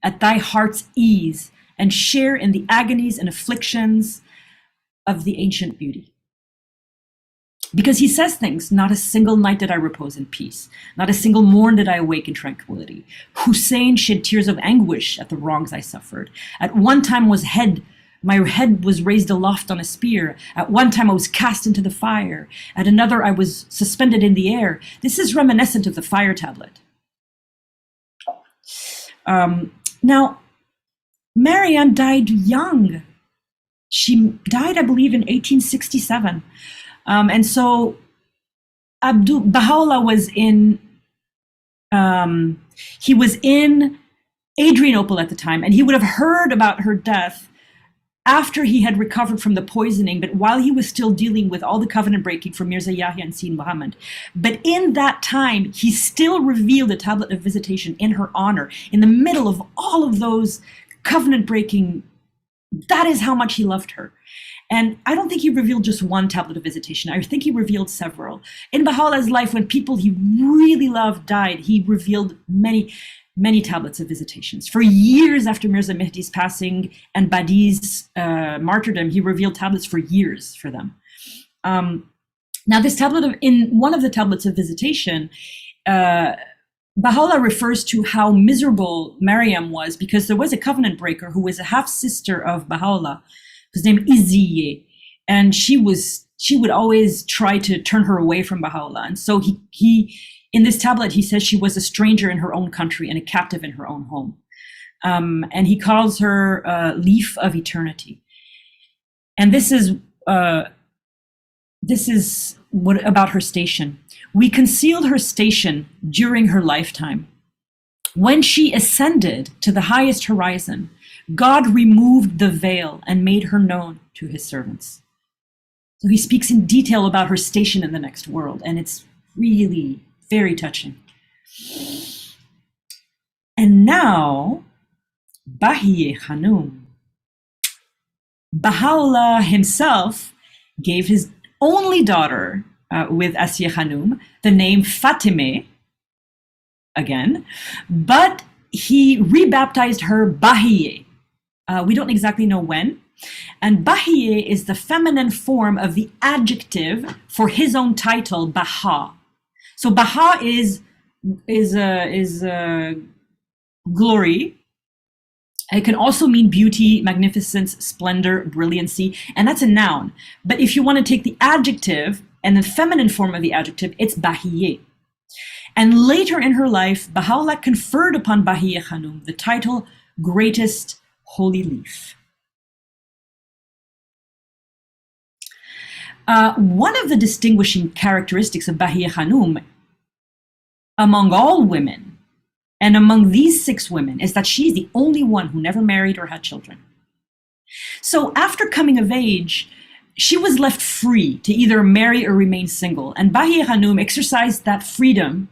at thy heart's ease and share in the agonies and afflictions of the ancient beauty. Because he says things, not a single night did I repose in peace, not a single morn did I awake in tranquility. Hussein shed tears of anguish at the wrongs I suffered. At one time my head was raised aloft on a spear. At one time I was cast into the fire. At another I was suspended in the air. This is reminiscent of the fire tablet. Now, Maryam died young. She died, I believe, in 1867. And so Baha'u'lláh was he was in Adrianople at the time, and he would have heard about her death after he had recovered from the poisoning, but while he was still dealing with all the covenant breaking from Mirza Yahya and Sayyid Muhammad. But in that time, he still revealed a tablet of visitation in her honor, in the middle of all of those covenant breaking. That is how much he loved her. And I don't think he revealed just one tablet of visitation. I think he revealed several. In Baha'u'llah's life, when people he really loved died, he revealed many tablets of visitations. For years after Mirza Mehdi's passing and Badi's martyrdom, he revealed tablets for years for them. Now this tablet in one of the tablets of visitation, Baha'u'lláh refers to how miserable Maryam was because there was a covenant breaker who was a half-sister of Baha'u'lláh, whose name Ásíyih, and she would always try to turn her away from Baha'u'lláh. And so he in this tablet, he says she was a stranger in her own country and a captive in her own home. And he calls her leaf of eternity. And this is what about her station. We concealed her station during her lifetime. When she ascended to the highest horizon, God removed the veil and made her known to his servants. So he speaks in detail about her station in the next world, and it's really very touching. And now, Bahíyyih Khánum. Baha'u'lláh himself gave his only daughter with Ásíyih Khánum the name Fáṭimih, again, but he rebaptized her Bahíyyih. We don't exactly know when. And Bahíyyih is the feminine form of the adjective for his own title, Bahá. So Bahá is glory. It can also mean beauty, magnificence, splendor, brilliancy, and that's a noun. But if you want to take the adjective and the feminine form of the adjective, it's Bahíyyih. And later in her life, Baha'u'lláh conferred upon Bahíyyih Khánum the title Greatest Holy Leaf. One of the distinguishing characteristics of Bahíyyih Khánum among all women, and among these 6 women, is that she's the only one who never married or had children. So after coming of age, she was left free to either marry or remain single. And Bahíyyih Khánum exercised that freedom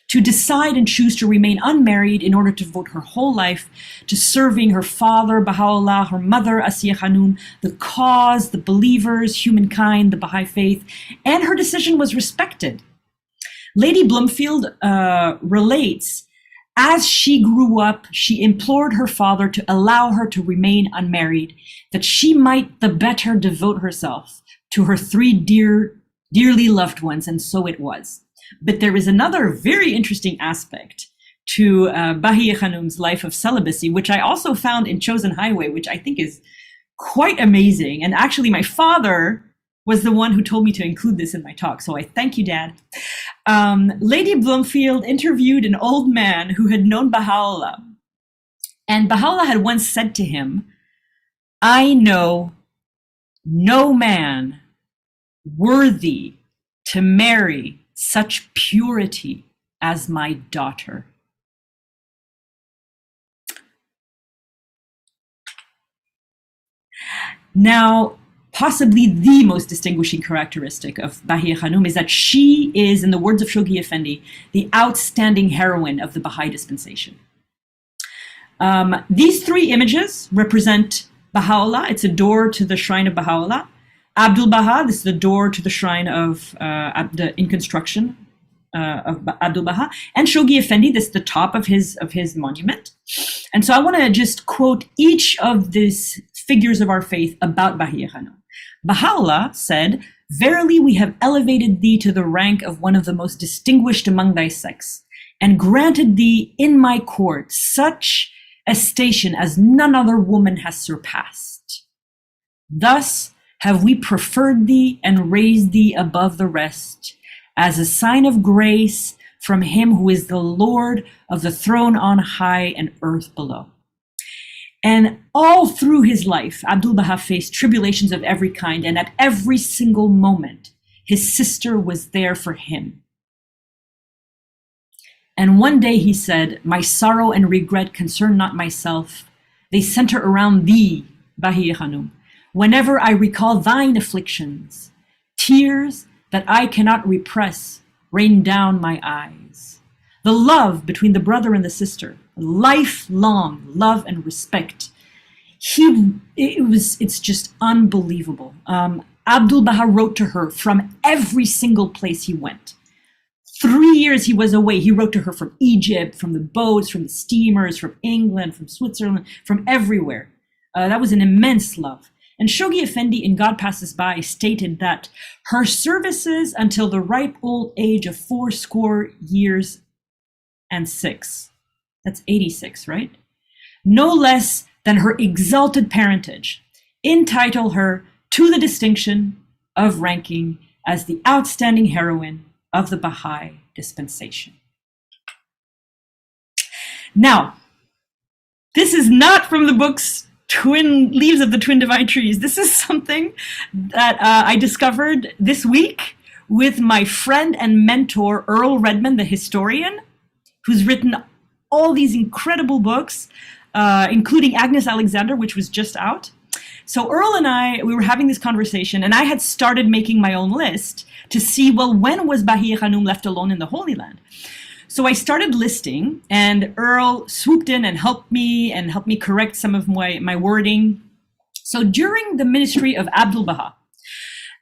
to decide and choose to remain unmarried in order to devote her whole life to serving her father, Baha'u'lláh, her mother, Ásíyih Khánum, the cause, the believers, humankind, the Baha'i faith, and her decision was respected. Lady Blomfield relates, as she grew up, she implored her father to allow her to remain unmarried, that she might the better devote herself to her 3 dearly loved ones, and so it was. But there is another very interesting aspect to Bahíyyih Khánum's life of celibacy, which I also found in Chosen Highway, which I think is quite amazing. And actually, my father was the one who told me to include this in my talk, so I thank you, Dad. Lady Blomfield interviewed an old man who had known Baha'u'lláh, and Baha'u'lláh had once said to him, "I know no man worthy to marry such purity as my daughter." Now, possibly the most distinguishing characteristic of Bahíyyih Khánum is that she is, in the words of Shoghi Effendi, the outstanding heroine of the Baha'i dispensation. These 3 images represent Baha'u'lláh. It's a door to the shrine of Baha'u'lláh. Abdu'l-Bahá, this is the door to the shrine of in construction of Abdu'l-Bahá, and Shoghi Effendi, this is the top of his monument. And so I want to just quote each of these figures of our faith about Bahíyyih Khánum. Baha'u'lláh said, "Verily we have elevated thee to the rank of one of the most distinguished among thy sex, and granted thee in my court such a station as none other woman has surpassed. Thus have we preferred thee and raised thee above the rest, as a sign of grace from him who is the Lord of the throne on high and earth below." And all through his life, Abdu'l-Bahá faced tribulations of every kind, and at every single moment, his sister was there for him. And one day he said, "My sorrow and regret concern not myself. They center around thee, Bahíyyih Khánum. Whenever I recall thine afflictions, tears that I cannot repress rain down my eyes. The love between the brother and the sister, lifelong love and respect, it's just unbelievable." Abdu'l-Bahá wrote to her from every single place he went. 3 years he was away. He wrote to her from Egypt, from the boats, from the steamers, from England, from Switzerland, from everywhere. That was an immense love. And Shoghi Effendi in God Passes By stated that her services until the ripe old age of 80 years and 6, that's 86, right? No less than her exalted parentage, entitle her to the distinction of ranking as the outstanding heroine of the Baha'i dispensation. Now, this is not from the books Twin Leaves of the Twin Divine Trees. This is something that I discovered this week with my friend and mentor, Earl Redman, the historian, who's written all these incredible books, including Agnes Alexander, which was just out. So Earl and we were having this conversation, and I had started making my own list to see, well, when was Bahíyyih Khánum left alone in the Holy Land? So I started listing, and Earl swooped in and helped me correct some of my wording. So during the ministry of Abdu'l-Bahá,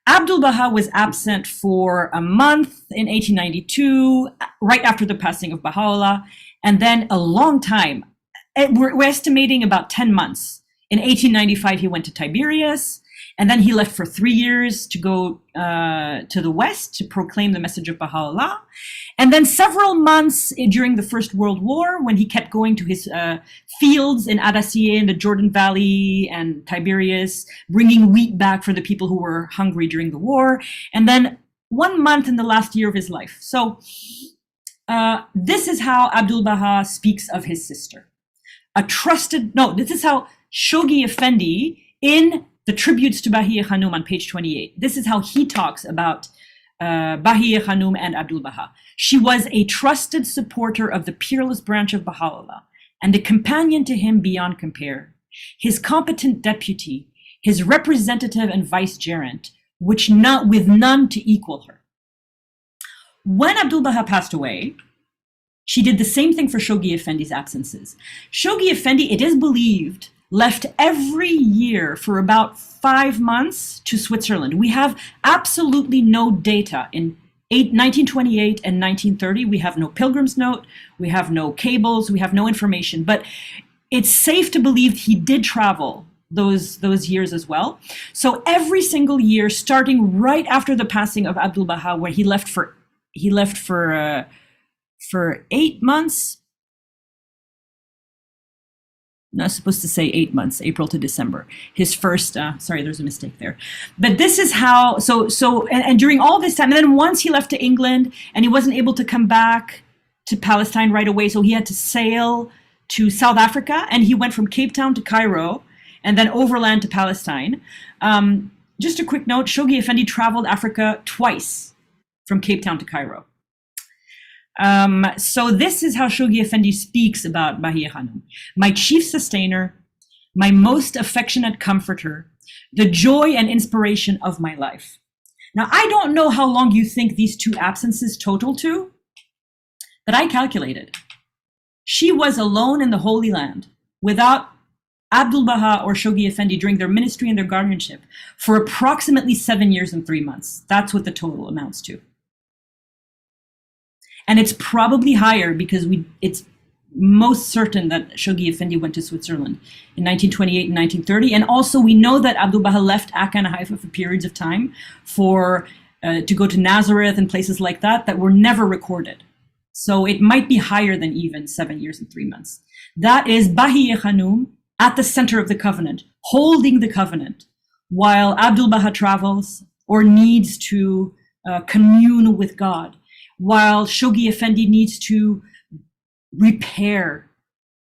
Abdu'l-Bahá was absent for a month in 1892, right after the passing of Baha'u'lláh, and then a long time. We're estimating about 10 months. In 1895, he went to Tiberias. And then he left for 3 years to go to the West to proclaim the message of Bahá'u'lláh. And then several months during the First World War, when he kept going to his fields in Ásíyih in the Jordan Valley and Tiberias, bringing wheat back for the people who were hungry during the war. And then 1 month in the last year of his life. So this is how Abdu'l-Bahá speaks of his sister. This is how Shoghi Effendi, in the tributes to Bahíyyih Khánum on page 28, this is how he talks about Bahíyyih Khánum and Abdu'l-Bahá. She was a trusted supporter of the peerless branch of Baha'u'lláh and a companion to him beyond compare, his competent deputy, his representative and vicegerent, with none to equal her. When Abdu'l-Bahá passed away, she did the same thing for Shoghi Effendi's absences. Shoghi Effendi, it is believed, left every year for about 5 months to Switzerland. We have absolutely no data. In 1928 and 1930, we have no pilgrim's note, we have no cables, we have no information, but it's safe to believe he did travel those years as well. So every single year, starting right after the passing of Abdu'l-Bahá, where he left for 8 months. Not supposed to say 8 months, April to December. His first, sorry, there's a mistake there. But this is how, and during all this time, and then once he left to England and he wasn't able to come back to Palestine right away, so he had to sail to South Africa, and he went from Cape Town to Cairo and then overland to Palestine. Just a quick note, Shoghi Effendi traveled Africa twice from Cape Town to Cairo. So this is how Shoghi Effendi speaks about Bahíyyih Khánum. My chief sustainer, my most affectionate comforter, the joy and inspiration of my life. Now, I don't know how long you think these 2 absences total to, but I calculated. She was alone in the Holy Land without Abdu'l-Bahá or Shoghi Effendi during their ministry and their guardianship for approximately 7 years and 3 months. That's what the total amounts to. And it's probably higher because it's most certain that Shoghi Effendi went to Switzerland in 1928 and 1930. And also we know that Abdu'l-Bahá left Akka and Haifa for periods of time to go to Nazareth and places like that were never recorded. So it might be higher than even 7 years and 3 months. That is Bahíyyih Khánum at the center of the covenant, holding the covenant, while Abdu'l-Bahá travels or needs to commune with God, while Shoghi Effendi needs to repair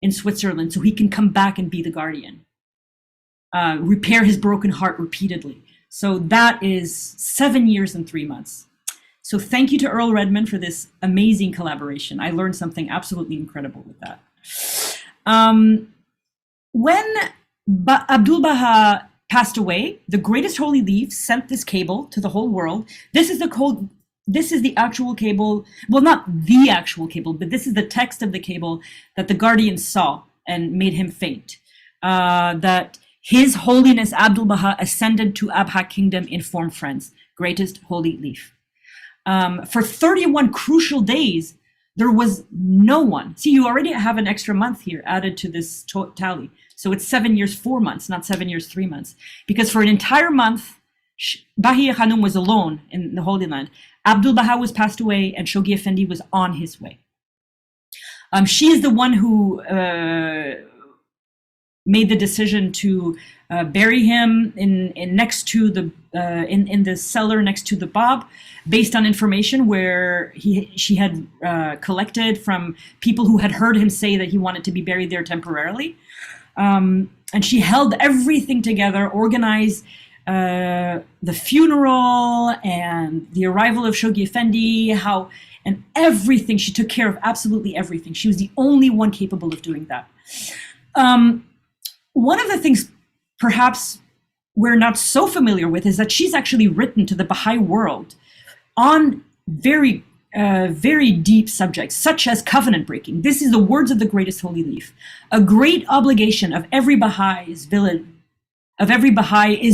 in Switzerland so he can come back and be the guardian, repair his broken heart repeatedly. So that is 7 years and 3 months. So thank you to Earl Redmond for this amazing collaboration. I learned something absolutely incredible with that. When Abdu'l-Bahá passed away, the Greatest Holy Leaf sent this cable to the whole world. This is the actual cable, well, not the actual cable, but this is the text of the cable that the guardian saw and made him faint. That His Holiness Abdu'l-Bahá ascended to Abha Kingdom in form friends, Greatest Holy Leaf. For 31 crucial days, there was no one. See, you already have an extra month here added to this tally. So it's 7 years, 4 months, not 7 years, 3 months. Because for an entire month, Bahíyyih Khánum was alone in the Holy Land. Abdu'l-Bahá was passed away and Shoghi Effendi was on his way. She is the one who made the decision to bury him in the cellar next to the Bab, based on information where she had collected from people who had heard him say that he wanted to be buried there temporarily. And she held everything together, organized the funeral and the arrival of Shoghi Effendi, and everything. She took care of absolutely everything. She was the only one capable of doing that. One of the things perhaps we're not so familiar with is that she's actually written to the Baha'i world on very, very deep subjects, such as covenant breaking. This is the words of the Greatest Holy Leaf. A great obligation of every Baha'i is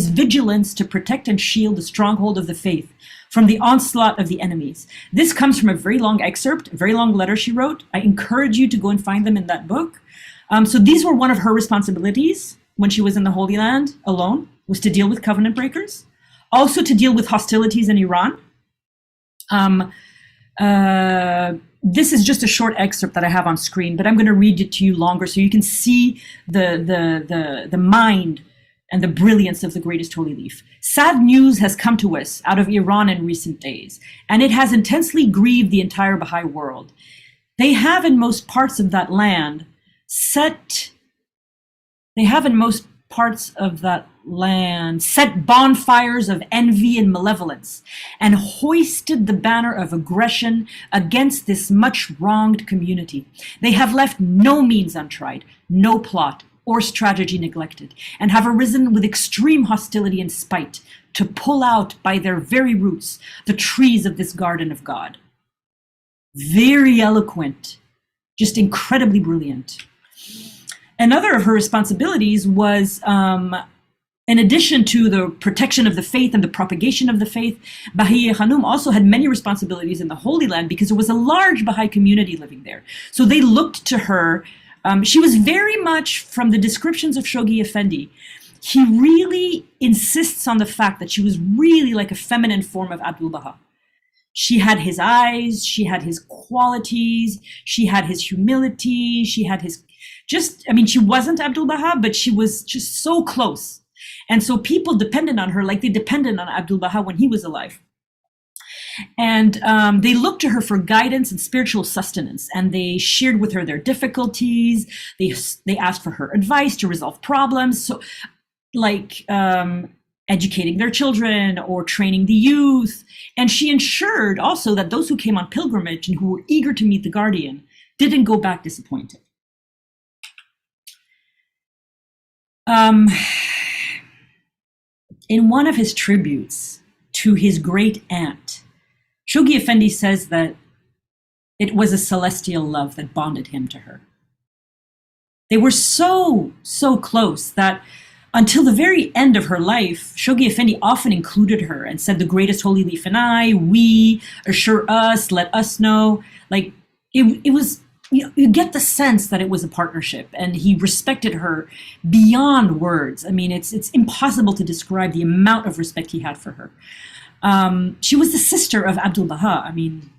vigilance to protect and shield the stronghold of the faith from the onslaught of the enemies. This comes from a very long excerpt, a very long letter she wrote. I encourage you to go and find them in that book. So these were one of her responsibilities when she was in the Holy Land alone. was to deal with covenant breakers, also to deal with hostilities in Iran. This is just a short excerpt that I have on screen, but I'm going to read it to you longer so you can see the mind and the brilliance of the greatest holy leaf. Sad news has come to us out of Iran in recent days, and it has intensely grieved the entire Baha'i world. They have in most parts of that land set bonfires of envy and malevolence and hoisted the banner of aggression against this much wronged community. They have left no means untried, no plot or strategy neglected, and have arisen with extreme hostility and spite to pull out by their very roots the trees of this garden of God. Very eloquent, just incredibly brilliant. Another of her responsibilities was, in addition to the protection of the faith and the propagation of the faith, Bahíyyih Khánum also had many responsibilities in the Holy Land because there was a large Baha'i community living there. So they looked to her. She was very much, from the descriptions of Shoghi Effendi, he really insists on the fact that she was really like a feminine form of Abdu'l-Bahá. She had his eyes, she had his qualities, she had his humility, she had his she wasn't Abdu'l-Bahá, but she was just so close. And so people depended on her like they depended on Abdu'l-Bahá when he was alive. And they looked to her for guidance and spiritual sustenance, and they shared with her their difficulties. They asked for her advice to resolve problems, so like educating their children or training the youth. And she ensured also that those who came on pilgrimage and who were eager to meet the guardian didn't go back disappointed. In one of his tributes to his great aunt, Shoghi Effendi says that it was a celestial love that bonded him to her. They were so close that until the very end of her life, Shoghi Effendi often included her and said, "The greatest holy leaf and I, we, assure us, let us know." Like it was, you get the sense that it was a partnership, and he respected her beyond words. I mean, it's impossible to describe the amount of respect he had for her. She was the sister of Abdu'l-Bahá. I mean,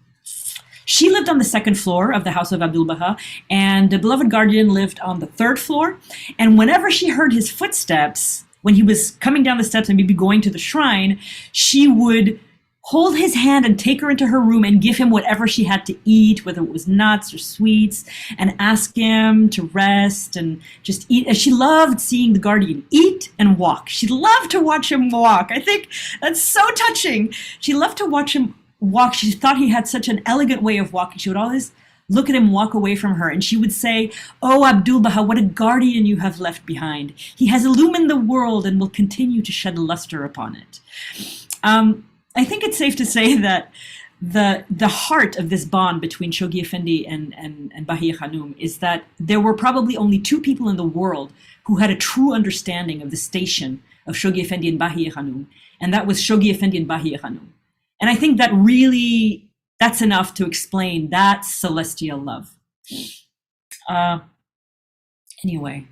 she lived on the second floor of the house of Abdu'l-Bahá, and the beloved guardian lived on the third floor. And whenever she heard his footsteps, when he was coming down the steps and maybe going to the shrine, she would hold his hand and take her into her room and give him whatever she had to eat, whether it was nuts or sweets, and ask him to rest and just eat. And she loved seeing the guardian eat and walk. She loved to watch him walk. I think that's so touching. She loved to watch him walk. She thought he had such an elegant way of walking. She would always look at him walk away from her, and she would say, "Oh, Abdu'l-Bahá, what a guardian you have left behind. He has illumined the world and will continue to shed luster upon it." I think it's safe to say that the heart of this bond between Shoghi Effendi and Bahíyyih Khánum is that there were probably only two people in the world who had a true understanding of the station of Shoghi Effendi and Bahíyyih Khánum, and that was Shoghi Effendi and Bahíyyih Khánum. And I think that really, that's enough to explain that celestial love. Anyway,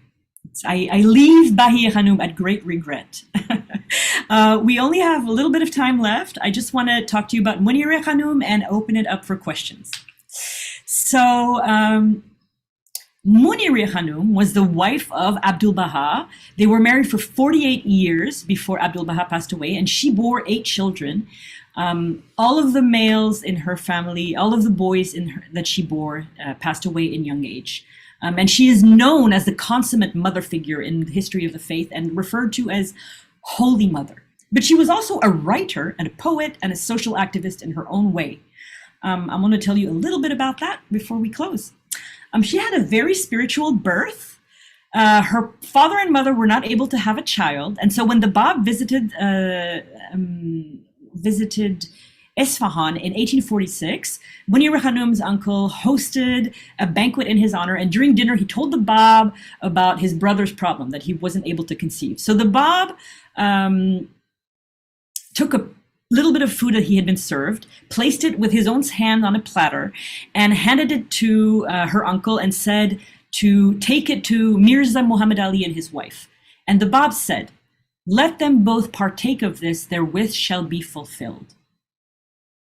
I leave Bahíyyih Khánum at great regret. We only have a little bit of time left. I just want to talk to you about Munírih Khánum and open it up for questions. So Munírih Khánum was the wife of Abdu'l-Bahá. They were married for 48 years before Abdu'l-Bahá passed away, and she bore 8 children. All of the males in her family, all of the boys that she bore passed away in young age. And she is known as the consummate mother figure in the history of the faith and referred to as Holy Mother. But she was also a writer and a poet and a social activist in her own way. I'm going to tell you a little bit about that before we close. She had a very spiritual birth. Her father and mother were not able to have a child. And so when the Bab visited Isfahan in 1846, Munírih Khánum's uncle hosted a banquet in his honor, and during dinner he told the Bab about his brother's problem, that he wasn't able to conceive. So the Bab took a little bit of food that he had been served, placed it with his own hand on a platter, and handed it to her uncle and said to take it to Mirza Muhammad Ali and his wife. And the Bab said, Let them both partake of this, their wish shall be fulfilled.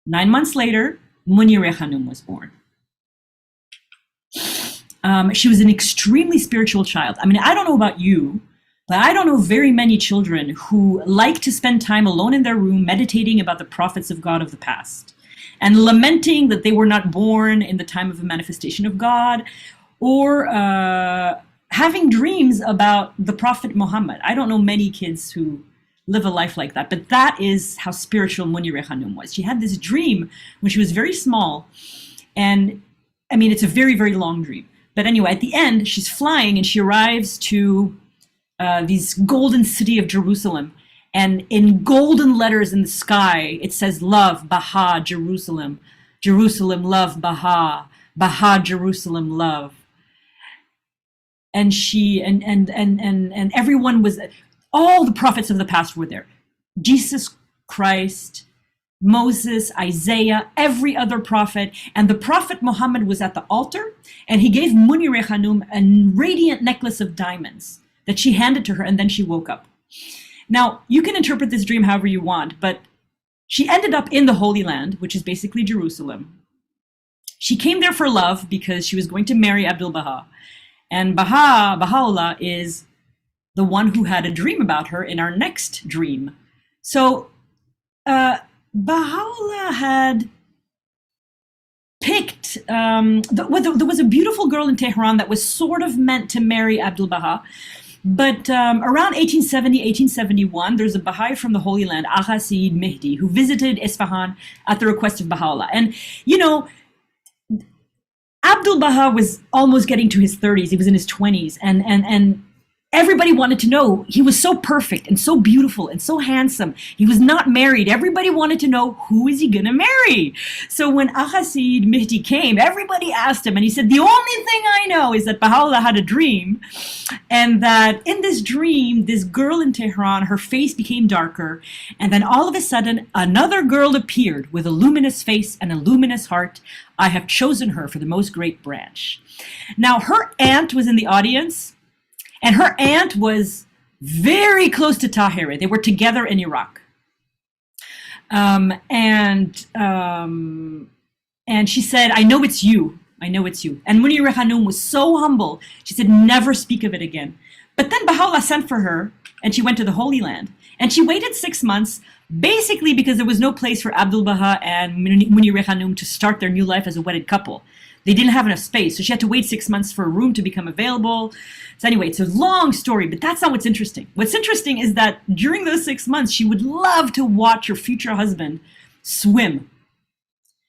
9 months later, Munírih Khánum was born. She was an extremely spiritual child. I mean, I don't know about you, but I don't know very many children who like to spend time alone in their room meditating about the prophets of God of the past and lamenting that they were not born in the time of the manifestation of God, or having dreams about the Prophet Muhammad. I don't know many kids who live a life like that, but that is how spiritual Munírih Khánum was. She had this dream when she was very small, and I mean, it's a very, very long dream. But anyway, at the end, she's flying and she arrives to this golden city of Jerusalem. And in golden letters in the sky, it says, love, Baha, Jerusalem. Jerusalem, love, Baha. Baha, Jerusalem, love. And she, and everyone was, all the prophets of the past were there. Jesus Christ, Moses, Isaiah, every other prophet, and the prophet Muhammad was at the altar, and he gave Munírih Khánum a radiant necklace of diamonds that she handed to her, and then she woke up. Now, you can interpret this dream however you want, but she ended up in the Holy Land, which is basically Jerusalem. She came there for love because she was going to marry Abdu'l-Bahá, and Bahá'u'lláh is the one who had a dream about her in our next dream. So, Bahá'u'lláh had picked, there was a beautiful girl in Tehran that was sort of meant to marry Abdu'l-Bahá, but around 1870, 1871, there's a Baha'i from the Holy Land, Ásíyih Mehdi, who visited Isfahan at the request of Bahá'u'lláh. And, you know, Abdu'l-Bahá was almost getting to his 30s, he was in his 20s, and everybody wanted to know, he was so perfect and so beautiful and so handsome. He was not married. Everybody wanted to know, who is he going to marry? So when Ásíyih Mehdi came, everybody asked him, and he said, the only thing I know is that Bahá'u'lláh had a dream, and that in this dream, this girl in Tehran, her face became darker, and then all of a sudden, another girl appeared with a luminous face and a luminous heart. I have chosen her for the most great branch. Now, her aunt was in the audience, and her aunt was very close to Tahirih. They were together in Iraq. And she said, I know it's you. I know it's you. And Munírih Khánum was so humble. She said, never speak of it again. But then Baha'u'lláh sent for her, and she went to the Holy Land. And she waited 6 months, basically because there was no place for Abdu'l-Bahá and Munírih Khánum to start their new life as a wedded couple. They didn't have enough space, so she had to wait 6 months for a room to become available. So anyway, it's a long story, but that's not what's interesting. What's interesting is that during those 6 months, she would love to watch her future husband swim,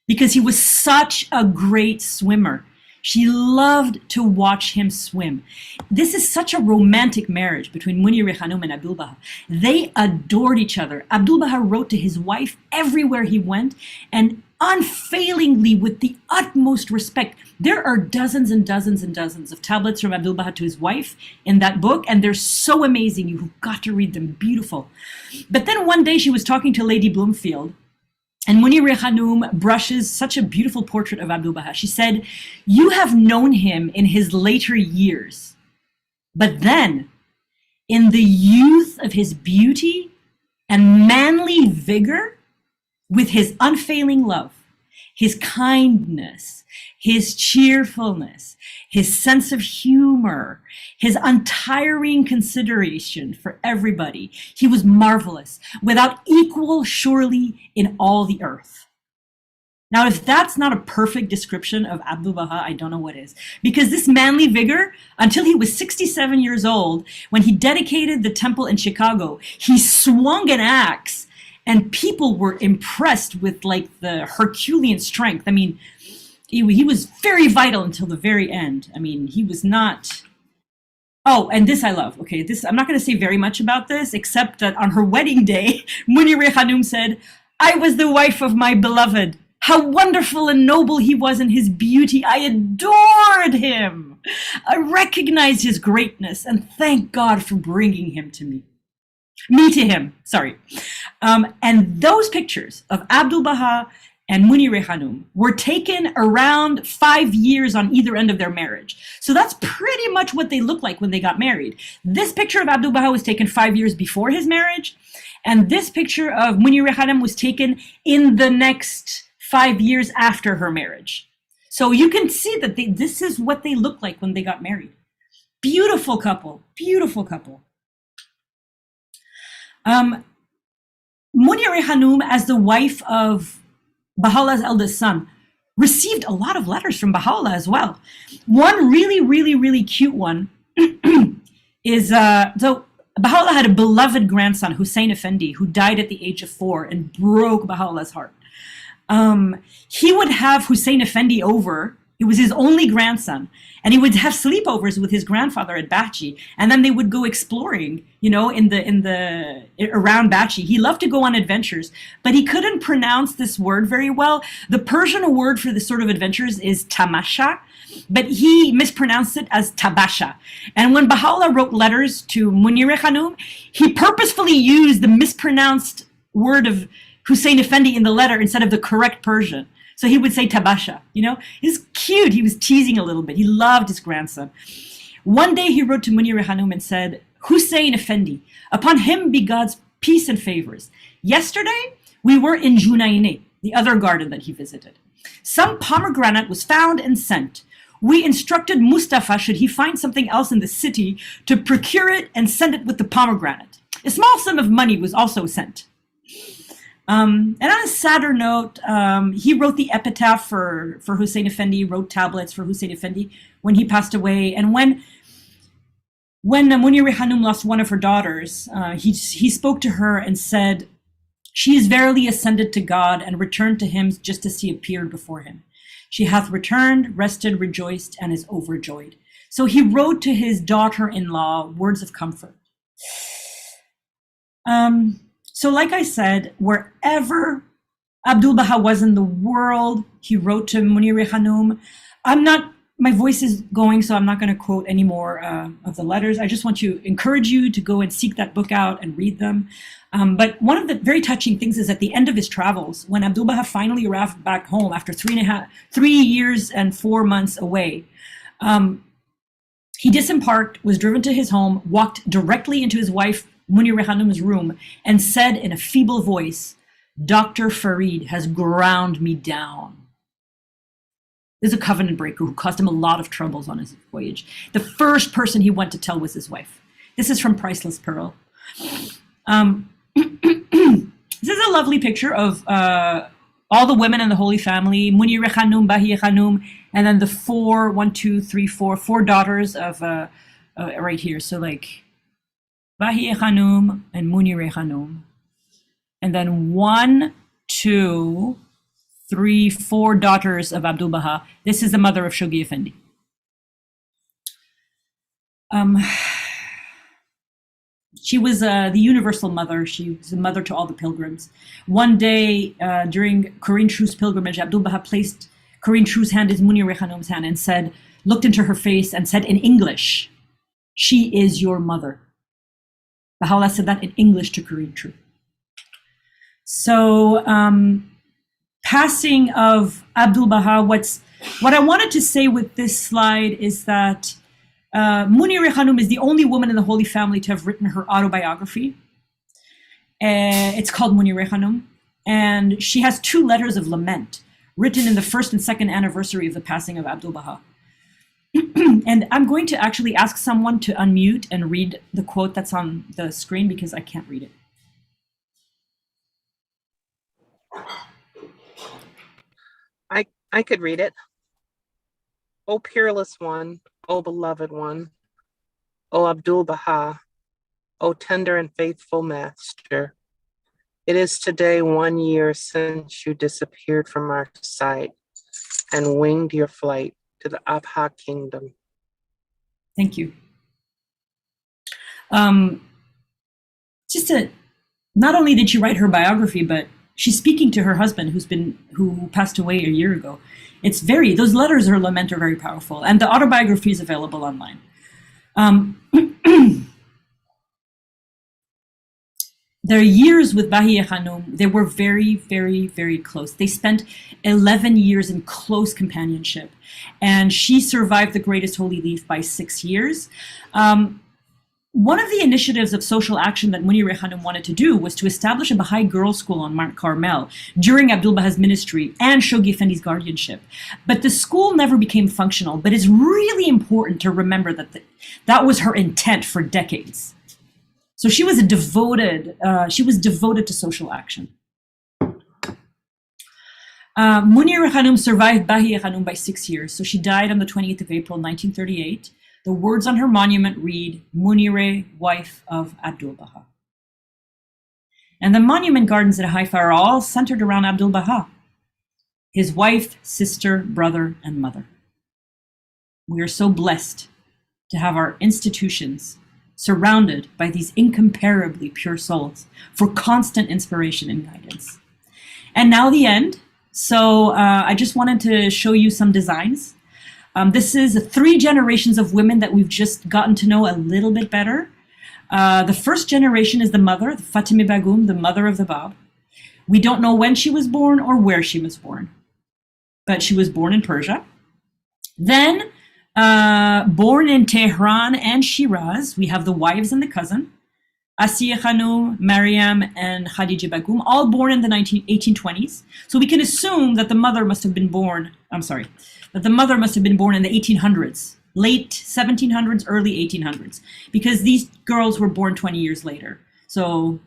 because he was such a great swimmer. She loved to watch him swim. This is such a romantic marriage between Munírih Khánum and Abdu'l-Bahá. They adored each other. Abdu'l-Bahá wrote to his wife everywhere he went, and unfailingly, with the utmost respect. There are dozens and dozens and dozens of tablets from Abdu'l-Bahá to his wife in that book, and they're so amazing. You've got to read them. Beautiful. But then one day she was talking to Lady Blomfield, and Munírih Khánum brushes such a beautiful portrait of Abdu'l-Bahá. She said, you have known him in his later years, but then in the youth of his beauty and manly vigor, with his unfailing love, his kindness, his cheerfulness, his sense of humor, his untiring consideration for everybody, he was marvelous, without equal surely in all the earth. Now, if that's not a perfect description of Abdu'l-Bahá, I don't know what is. Because this manly vigor, until he was 67 years old, when he dedicated the temple in Chicago, he swung an axe, and people were impressed with like the Herculean strength. I mean, he was very vital until the very end. I mean, he was not. Oh, and this I love. Okay, this I'm not going to say very much about this, except that on her wedding day, Munírih Khánum said, I was the wife of my beloved. How wonderful and noble he was in his beauty. I adored him. I recognized his greatness, and thank God for bringing him to me. Me to him, sorry. And those pictures of Abdu'l-Bahá and Munírih Khánum were taken around 5 years on either end of their marriage. So that's pretty much what they looked like when they got married. This picture of Abdu'l-Bahá was taken 5 years before his marriage, and this picture of Munírih Khánum was taken in the next 5 years after her marriage. So you can see that this is what they looked like when they got married. Beautiful couple, beautiful couple. Munírih Khánum, as the wife of Baha'u'llah's eldest son, received a lot of letters from Baha'u'lláh as well. One really cute one is, so Baha'u'lláh had a beloved grandson, Hussein Effendi, who died at the age of 4 and broke Baha'u'llah's heart. He would have Hussein Effendi over. It was his only grandson, and he would have sleepovers with his grandfather at Bachi, and then they would go exploring, you know, around Bachi. He loved to go on adventures, but he couldn't pronounce this word very well. The Persian word for this sort of adventures is tamasha, but he mispronounced it as tabasha. And when Baha'u'lláh wrote letters to Munírih Khánum, he purposefully used the mispronounced word of Hussein Effendi in the letter instead of the correct Persian. So he would say tabasha, you know, he's cute. He was teasing a little bit. He loved his grandson. One day he wrote to Munírih Khánum and said, Hussein Effendi, upon him be God's peace and favors. Yesterday, we were in Junayneh, the other garden that he visited. Some pomegranate was found and sent. We instructed Mustafa, should he find something else in the city, to procure it and send it with the pomegranate. A small sum of money was also sent. And on a sadder note, he wrote the epitaph for Hussein Effendi, wrote tablets for Hussein Effendi when he passed away. And when Munírih Khánum lost one of her daughters, he spoke to her and said, she is verily ascended to God and returned to him just as he appeared before him. She hath returned, rested, rejoiced, and is overjoyed. So he wrote to his daughter-in-law words of comfort. So like I said, wherever Abdu'l-Bahá was in the world, he wrote to Munírih Khánum. My voice is going, so I'm not going to quote any more of the letters. I just want to encourage you to go and seek that book out and read them. But one of the very touching things is at the end of his travels, when Abdu'l-Bahá finally arrived back home after 3 years and 4 months away, he disembarked, was driven to his home, walked directly into his wife Munírih Khánum's room, and said in a feeble voice, Dr. Farid has ground me down. There's a covenant breaker who caused him a lot of troubles on his voyage. The first person he went to tell was his wife. This is from Priceless Pearl. This is a lovely picture of all the women in the Holy Family, Munírih Khánum, Bahíyyih Khánum, and then the four daughters of right here. So like Bahíyyih Khánum and Munírih Khánum. And then 1, 2, 3, 4 daughters of Abdu'l-Bahá. This is the mother of Shoghi Effendi. She was the universal mother. She was a mother to all the pilgrims. One day during Qurin Shru's pilgrimage, Abdu'l-Bahá placed Qurin Shru's hand in Munírih Khánum's hand and said, looked into her face and said in English, she is your mother. Baha'u'lláh said that in English to Qurin Shru. So passing of Abdu'l-Bahá, what I wanted to say with this slide is that Munírih Khánum is the only woman in the Holy Family to have written her autobiography. It's called Munírih Khánum, and she has 2 letters of lament written in the 1st and 2nd anniversary of the passing of Abdu'l-Bahá. And I'm going to actually ask someone to unmute and read the quote that's on the screen because I can't read it. I could read it. O peerless one, O beloved one, O Abdu'l-Bahá, O tender and faithful master, it is today 1 year since you disappeared from our sight and winged your flight to the Abha kingdom. Thank you. Not only did she write her biography, but she's speaking to her husband who passed away a year ago. Those letters of her lament are very powerful, and the autobiography is available online. their years with Bahíyyih Khánum, they were very, very, very close. They spent 11 years in close companionship, and she survived the Greatest Holy Leaf by 6 years. One of the initiatives of social action that Munírih Khánum wanted to do was to establish a Baha'i girls' school on Mount Carmel during Abdu'l-Bahá's ministry and Shoghi Effendi's guardianship. But the school never became functional, but it's really important to remember that that was her intent for decades. So she was devoted to social action. Munírih Khánum survived Bahíyyih Khánum by 6 years, so she died on the 28th of April, 1938. The words on her monument read, Munírih, wife of Abdu'l-Bahá. And the monument gardens at Haifa are all centered around Abdu'l-Bahá, his wife, sister, brother, and mother. We are so blessed to have our institutions surrounded by these incomparably pure souls for constant inspiration and guidance. And now the end. So I just wanted to show you some designs. This is 3 generations of women that we've just gotten to know a little bit better. The first generation is the mother, the Fáṭimih Bagum, the mother of the Bab. We don't know when she was born or where she was born, but she was born in Persia. Then, born in Tehran and Shiraz, we have the wives and the cousin, Ásíyih Khánum, Maryam, and Khadíjih Bagum, all born in the 1820s. So we can assume that the mother must have been born, that the mother must have been born in the 1800s, late 1700s, early 1800s, because these girls were born 20 years later. So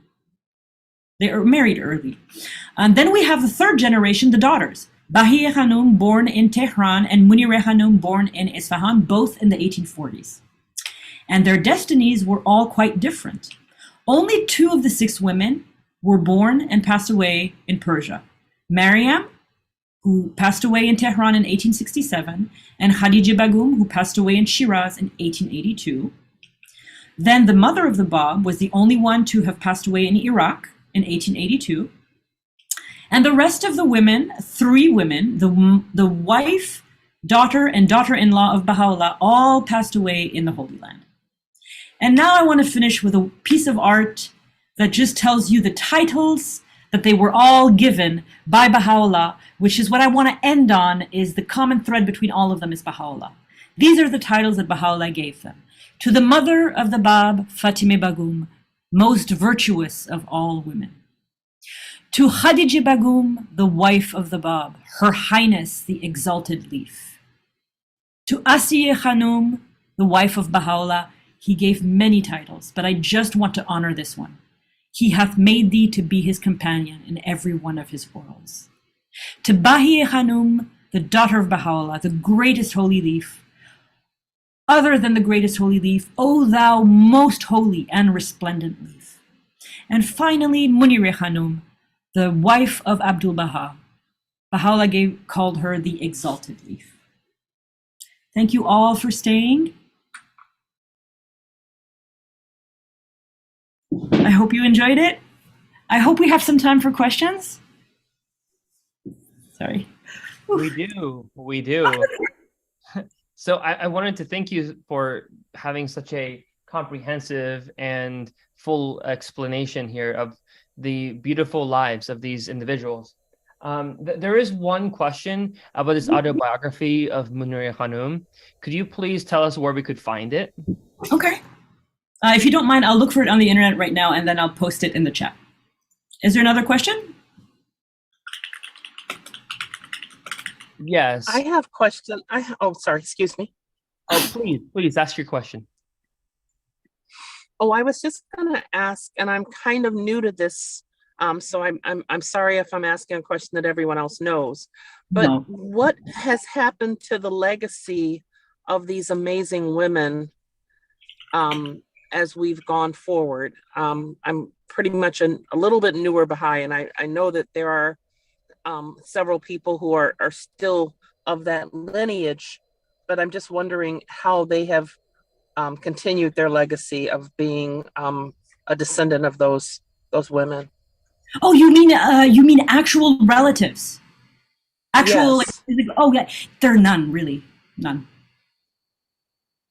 they are married early. And then we have the third generation, the daughters. Bahíyyih Khánum, born in Tehran, and Munírih Khánum, born in Isfahan, both in the 1840s. And their destinies were all quite different. Only 2 of the 6 women were born and passed away in Persia. Maryam, who passed away in Tehran in 1867, and Khadíjih Bagum, who passed away in Shiraz in 1882. Then the mother of the Bab was the only one to have passed away in Iraq in 1882. And the rest of the women, 3 women, the wife, daughter, and daughter-in-law of Bahá'u'lláh, all passed away in the Holy Land. And now I want to finish with a piece of art that just tells you the titles that they were all given by Bahá'u'lláh, which is what I want to end on, is the common thread between all of them is Bahá'u'lláh. These are the titles that Bahá'u'lláh gave them. To the mother of the Bab, Fáṭimih Bagum, most virtuous of all women. To Khadíjih Bagum, the wife of the Bab, Her Highness the Exalted Leaf. To Ásíyih Khánum, the wife of Bahá'u'lláh, he gave many titles, but I just want to honor this one. He hath made thee to be his companion in every one of his worlds. To Bahíyyih Khánum, the daughter of Bahá'u'lláh, the greatest holy leaf, other than the greatest holy leaf, O thou most holy and resplendent leaf. And finally, Munírih Khánum, the wife of Abdu'l-Bahá. Bahá'u'lláh called her the exalted leaf. Thank you all for staying. I hope you enjoyed it. I hope we have some time for questions. Sorry. We do. So I wanted to thank you for having such a comprehensive and full explanation here of the beautiful lives of these individuals. There is one question about this autobiography of Munírih Khánum. Could you please tell us where we could find it? Okay. If you don't mind, I'll look for it on the internet right now and then I'll post it in the chat. Is there another question? Yes. I have a question. Sorry, excuse me. Oh, please ask your question. Oh, I was just gonna ask, and I'm kind of new to this, so I'm sorry if I'm asking a question that everyone else knows. But No. What has happened to the legacy of these amazing women as we've gone forward? I'm pretty much a little bit newer Baha'i, and I know that there are several people who are still of that lineage, but I'm just wondering how they have continued their legacy of being a descendant of those women. Oh, you mean actual relatives? Actual, Yes. like, oh yeah, there are none, really, none.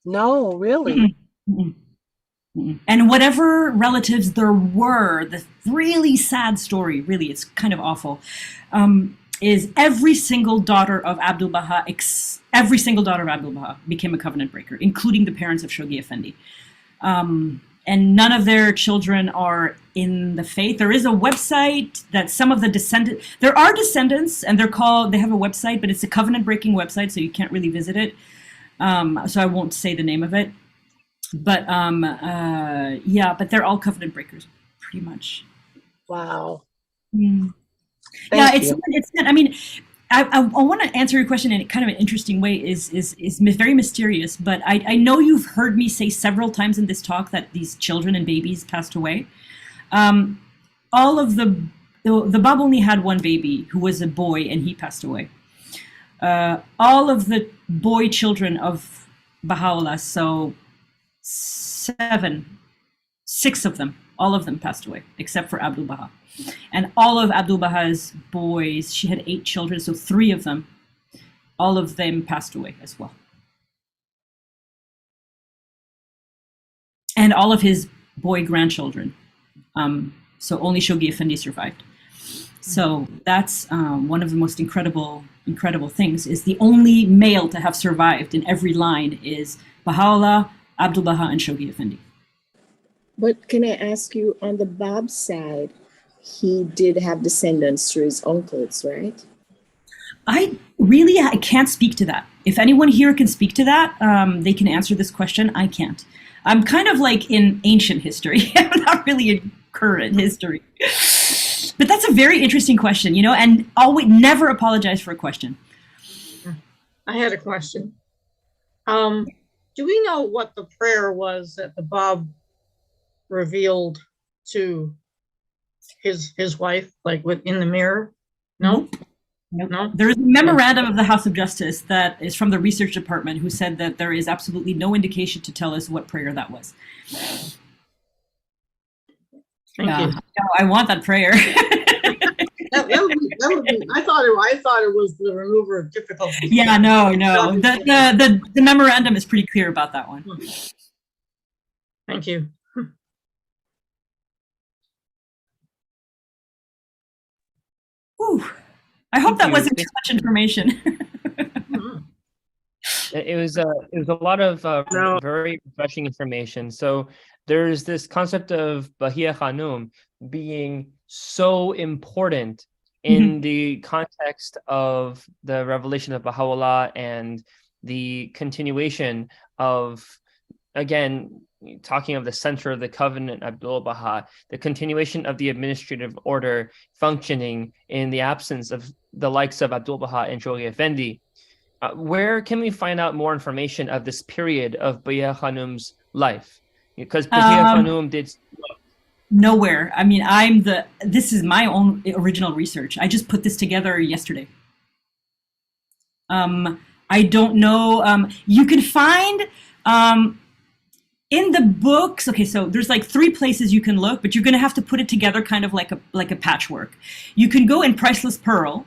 No, really. Mm-hmm. And whatever relatives there were, the really sad story, really, it's kind of awful, is every single daughter of Abdu'l-Bahá, became a covenant breaker, including the parents of Shoghi Effendi. And none of their children are in the faith. There is a website that some of the descendants, there are descendants, and they have a website, but it's a covenant breaking website, so you can't really visit it. So I won't say the name of it. But yeah, but they're all covenant breakers, pretty much. Wow. Yeah, it's. I mean, I want to answer your question in kind of an interesting way. Is very mysterious, but I know you've heard me say several times in this talk that these children and babies passed away. All of the Bab only had one baby who was a boy, and he passed away. All of the boy children of Bahá'u'lláh, so 6 of them, all of them passed away, except for Abdu'l-Bahá. And all of Abdu'l-Bahá's boys, she had 8 children, so 3 of them, all of them passed away as well. And all of his boy grandchildren. So only Shoghi Effendi survived. So that's one of the most incredible things, is the only male to have survived in every line is Bahá'u'lláh, Abdu'l-Bahá, and Shoghi Effendi. But can I ask you, on the Bab side, he did have descendants through his uncles, right? I can't speak to that. If anyone here can speak to that, they can answer this question. I can't. I'm kind of like in ancient history. I'm not really in current history. But that's a very interesting question, and always never apologize for a question. I had a question. Do we know what the prayer was that the Bab revealed to his wife, like in the mirror? No? Nope. No? There is a memorandum of the House of Justice that is from the research department, who said that there is absolutely no indication to tell us what prayer that was. Thank you. No, I want that prayer. That would be, I thought it was the remover of difficulties. Yeah, no. The memorandum is pretty clear about that one. Thank you. Whew. I hope that wasn't too much information. It was a lot of very refreshing information. So there's this concept of Bahíyyih Khánum being so important in the context of the revelation of Baha'u'lláh and the continuation of, again, talking of the center of the covenant, Abdu'l-Bahá, the continuation of the administrative order functioning in the absence of the likes of Abdu'l-Bahá and Shoghi Effendi. Where can we find out more information of this period of Bahíyyih Khánum's life? Because Bahíyyih Khánum did... Nowhere. I mean, this is my own original research. I just put this together yesterday. I don't know. You can find in the books. Okay, so there's like 3 places you can look, but you're going to have to put it together kind of like a patchwork. You can go in Priceless Pearl.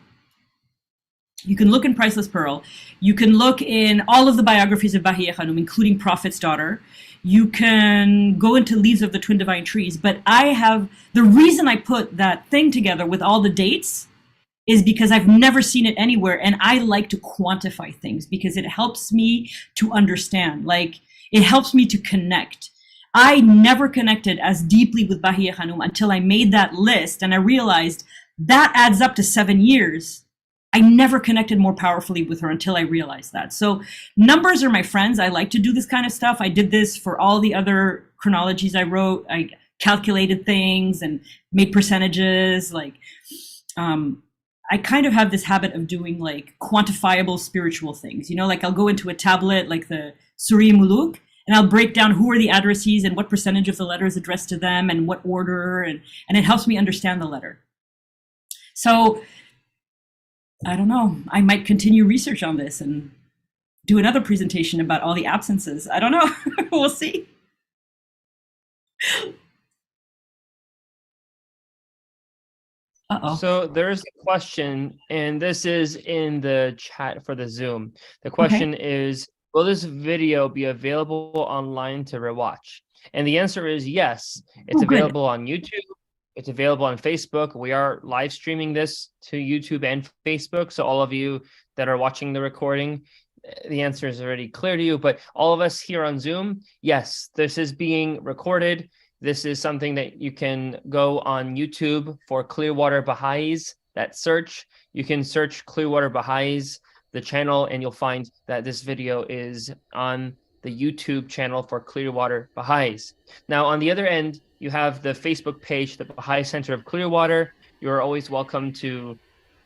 You can look in Priceless Pearl. You can look in all of the biographies of Bahíyyih Khánum, including Prophet's Daughter. You can go into Leaves of the Twin Divine Trees. But the reason I put that thing together with all the dates is because I've never seen it anywhere. And I like to quantify things because it helps me to understand. Like, it helps me to connect. I never connected as deeply with Bahíyyih Khánum until I made that list. And I realized that adds up to 7 years. I never connected more powerfully with her until I realized that. So numbers are my friends. I like to do this kind of stuff. I did this for all the other chronologies I wrote. I calculated things and made percentages. Like, I kind of have this habit of doing like quantifiable spiritual things. Like I'll go into a tablet like the Suri Muluk, and I'll break down who are the addressees and what percentage of the letter is addressed to them and what order, and it helps me understand the letter. So I don't know, I might continue research on this and do another presentation about all the absences. I don't know, we'll see. Uh-oh. So there's a question, and this is in the chat for the Zoom. The question is, will this video be available online to rewatch? And the answer is yes. It's available on YouTube. It's available on Facebook. We are live streaming this to YouTube and Facebook. So all of you that are watching the recording, the answer is already clear to you. But all of us here on Zoom, yes, this is being recorded. This is something that you can go on YouTube for Clearwater Baha'is. That search, you can search Clearwater Baha'is, the channel, and you'll find that this video is on the YouTube channel for Clearwater Baha'is. Now, on the other end, you have the Facebook page, the Baha'i Center of Clearwater. You're always welcome to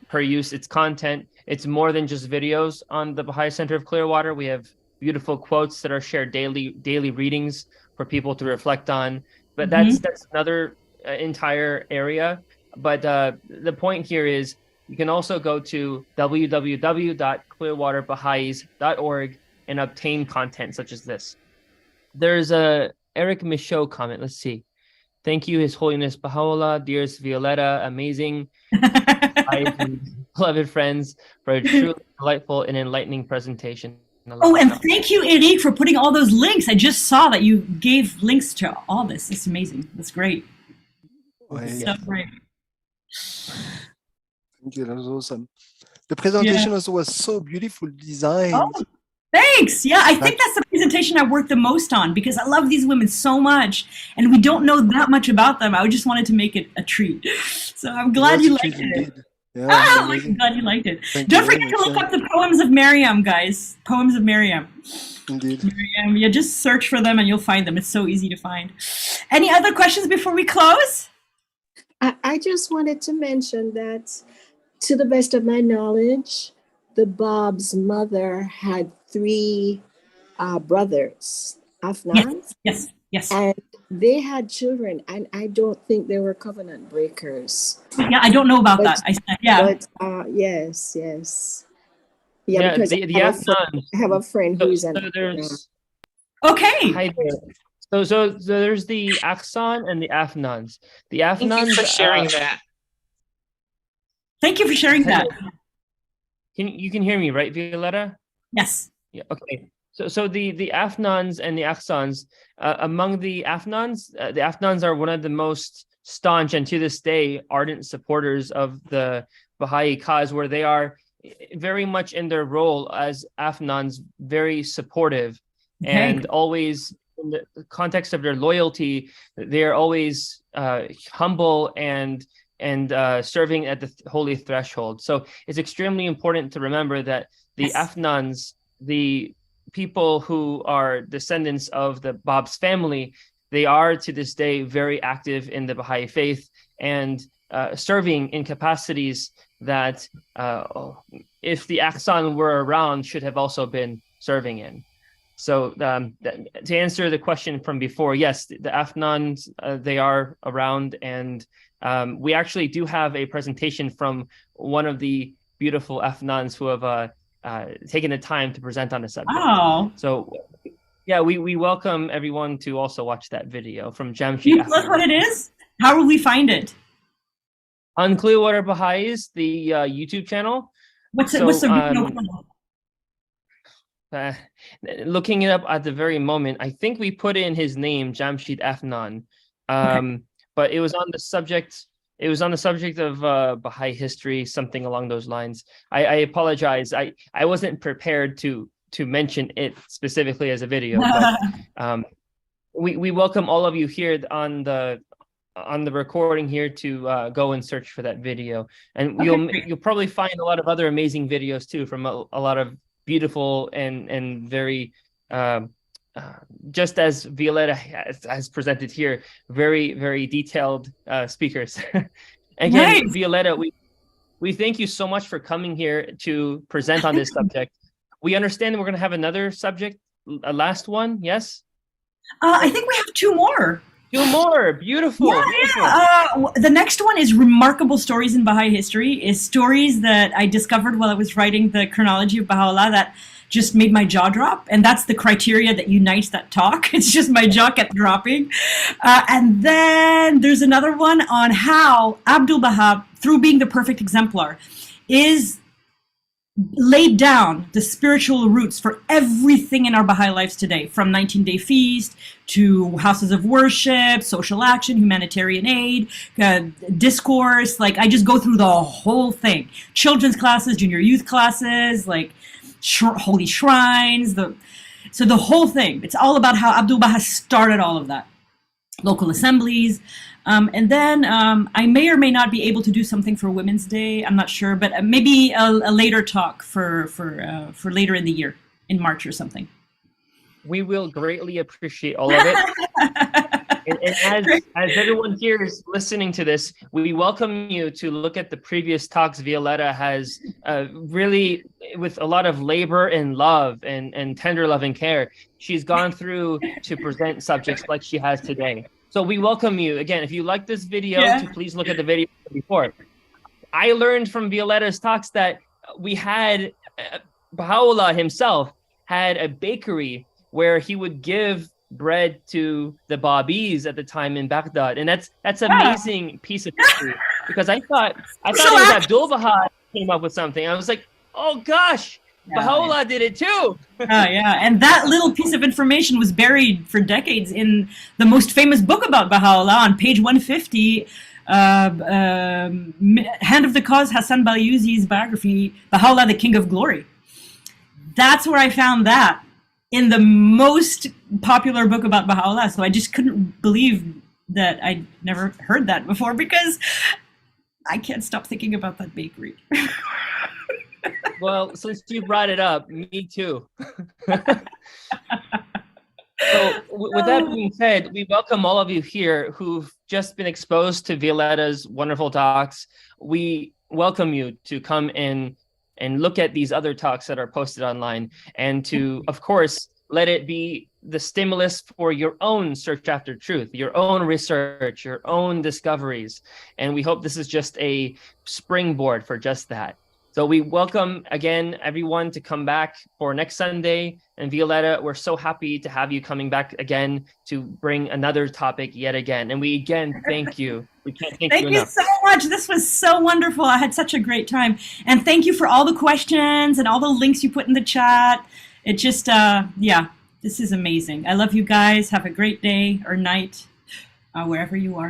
peruse its content. It's more than just videos on the Baha'i Center of Clearwater. We have beautiful quotes that are shared daily readings for people to reflect on. But that's another entire area. But the point here is you can also go to www.clearwaterbaha'is.org and obtain content such as this. There's a Eric Michaud comment. Let's see. Thank you, His Holiness Bahá'u'lláh, dearest Violetta, amazing, beloved friends, for a truly delightful and enlightening presentation. Oh, and thank you, Eric, for putting all those links. I just saw that you gave links to all this. It's amazing. That's great. So great. Thank you. That was awesome. The presentation also was so beautiful designed. Oh, thanks. Yeah, I think that's the presentation I worked the most on because I love these women so much, and we don't know that much about them. I just wanted to make it a treat. So I'm glad you liked it. Yeah, I'm glad you liked it. Don't forget to look up the poems of Maryam, guys. Poems of Maryam. Indeed. Maryam, yeah, just search for them and you'll find them. It's so easy to find. Any other questions before we close? I just wanted to mention that, to the best of my knowledge, the Bab's mother had 3 brothers, Afnans. Yes. And they had children, and I don't think they were covenant breakers. Yeah, I don't know about that. But yes. Yeah, because the Afnans. I have a friend who's an Okay. Hi there. So there's the Aksan and the Afnans. The Afnans. Thank you for sharing that. Thank you for sharing that. You can hear me, right, Violetta? Yes. Yeah. Okay. So the Afnans and the Aksans, among the Afnans are one of the most staunch and to this day ardent supporters of the Baha'i cause, where they are very much in their role as Afnans, very supportive, and always in the context of their loyalty, they are always humble and serving at the holy threshold. So it's extremely important to remember that the Afnans, the people who are descendants of the Bab's family, they are to this day very active in the Baha'i faith and serving in capacities that if the Aksan were around should have also been serving in. So to answer the question from before, yes, the Afnans, they are around, and we actually do have a presentation from one of the beautiful Afnans who have taken the time to present on the subject. Oh. So yeah, we welcome everyone to also watch that video from Jamshid. Can you tell us what it is? How will we find it? On Clearwater Baha'is, the YouTube channel. What's the video called? Looking it up at the very moment, I think we put in his name, Jamshid Afnan. But it was on the subject. It was on the subject of Baha'i history, something along those lines. I apologize. I wasn't prepared to mention it specifically as a video. But we welcome all of you here on the recording here to go and search for that video, and you'll probably find a lot of other amazing videos too from a lot of beautiful and very just as Violetta has presented here, very, very detailed speakers. Again, Violetta, we thank you so much for coming here to present on this subject. We understand that we're going to have another subject, a last one, yes? I think we have 2 more. 2 more, beautiful. Yeah. The next one is Remarkable Stories in Baha'i History, is stories that I discovered while I was writing the chronology of Baha'u'lláh that just made my jaw drop, and that's the criteria that unites that talk. It's just my jaw kept dropping. And then there's another one on how Abdu'l-Bahá, through being the perfect exemplar, is laid down the spiritual roots for everything in our Baha'i lives today, from 19-day feast to houses of worship, social action, humanitarian aid, discourse. Like, I just go through the whole thing. Children's classes, junior youth classes, like holy shrines. So the whole thing. It's all about how Abdu'l-Bahá started all of that. Local assemblies. And then I may or may not be able to do something for Women's Day. I'm not sure, but maybe a later talk for later in the year, in March or something. We will greatly appreciate all of it. and as everyone here is listening to this, we welcome you to look at the previous talks Violetta has really, with a lot of labor and love and tender love and care, she's gone through to present subjects like she has today. So we welcome you. Again, if you like this video, to please look at the video before. I learned from Violetta's talks that we had, Bahá'u'lláh himself had a bakery where he would give bread to the Babis at the time in Baghdad. And that's an amazing piece of history, because I thought it was Abdu'l-Bahá came up with something. I was like, oh gosh, Bahá'u'lláh did it too. And that little piece of information was buried for decades in the most famous book about Bahá'u'lláh on page 150, Hand of the Cause, Hassan Balyuzi's biography, Bahá'u'lláh, the King of Glory. That's where I found that, in the most popular book about Bahá'u'lláh. So I just couldn't believe that I'd never heard that before, because I can't stop thinking about that bakery. Well, since you brought it up, me too. So with that being said, we welcome all of you here who've just been exposed to Violetta's wonderful talks. We welcome you to come in and look at these other talks that are posted online, and to, of course, let it be the stimulus for your own search after truth, your own research, your own discoveries. And we hope this is just a springboard for just that. So we welcome, again, everyone to come back for next Sunday. And Violetta, we're so happy to have you coming back again to bring another topic yet again. And we, again, thank you. We can't thank you enough. Thank you so much. This was so wonderful. I had such a great time. And thank you for all the questions and all the links you put in the chat. It just, this is amazing. I love you guys. Have a great day or night, wherever you are.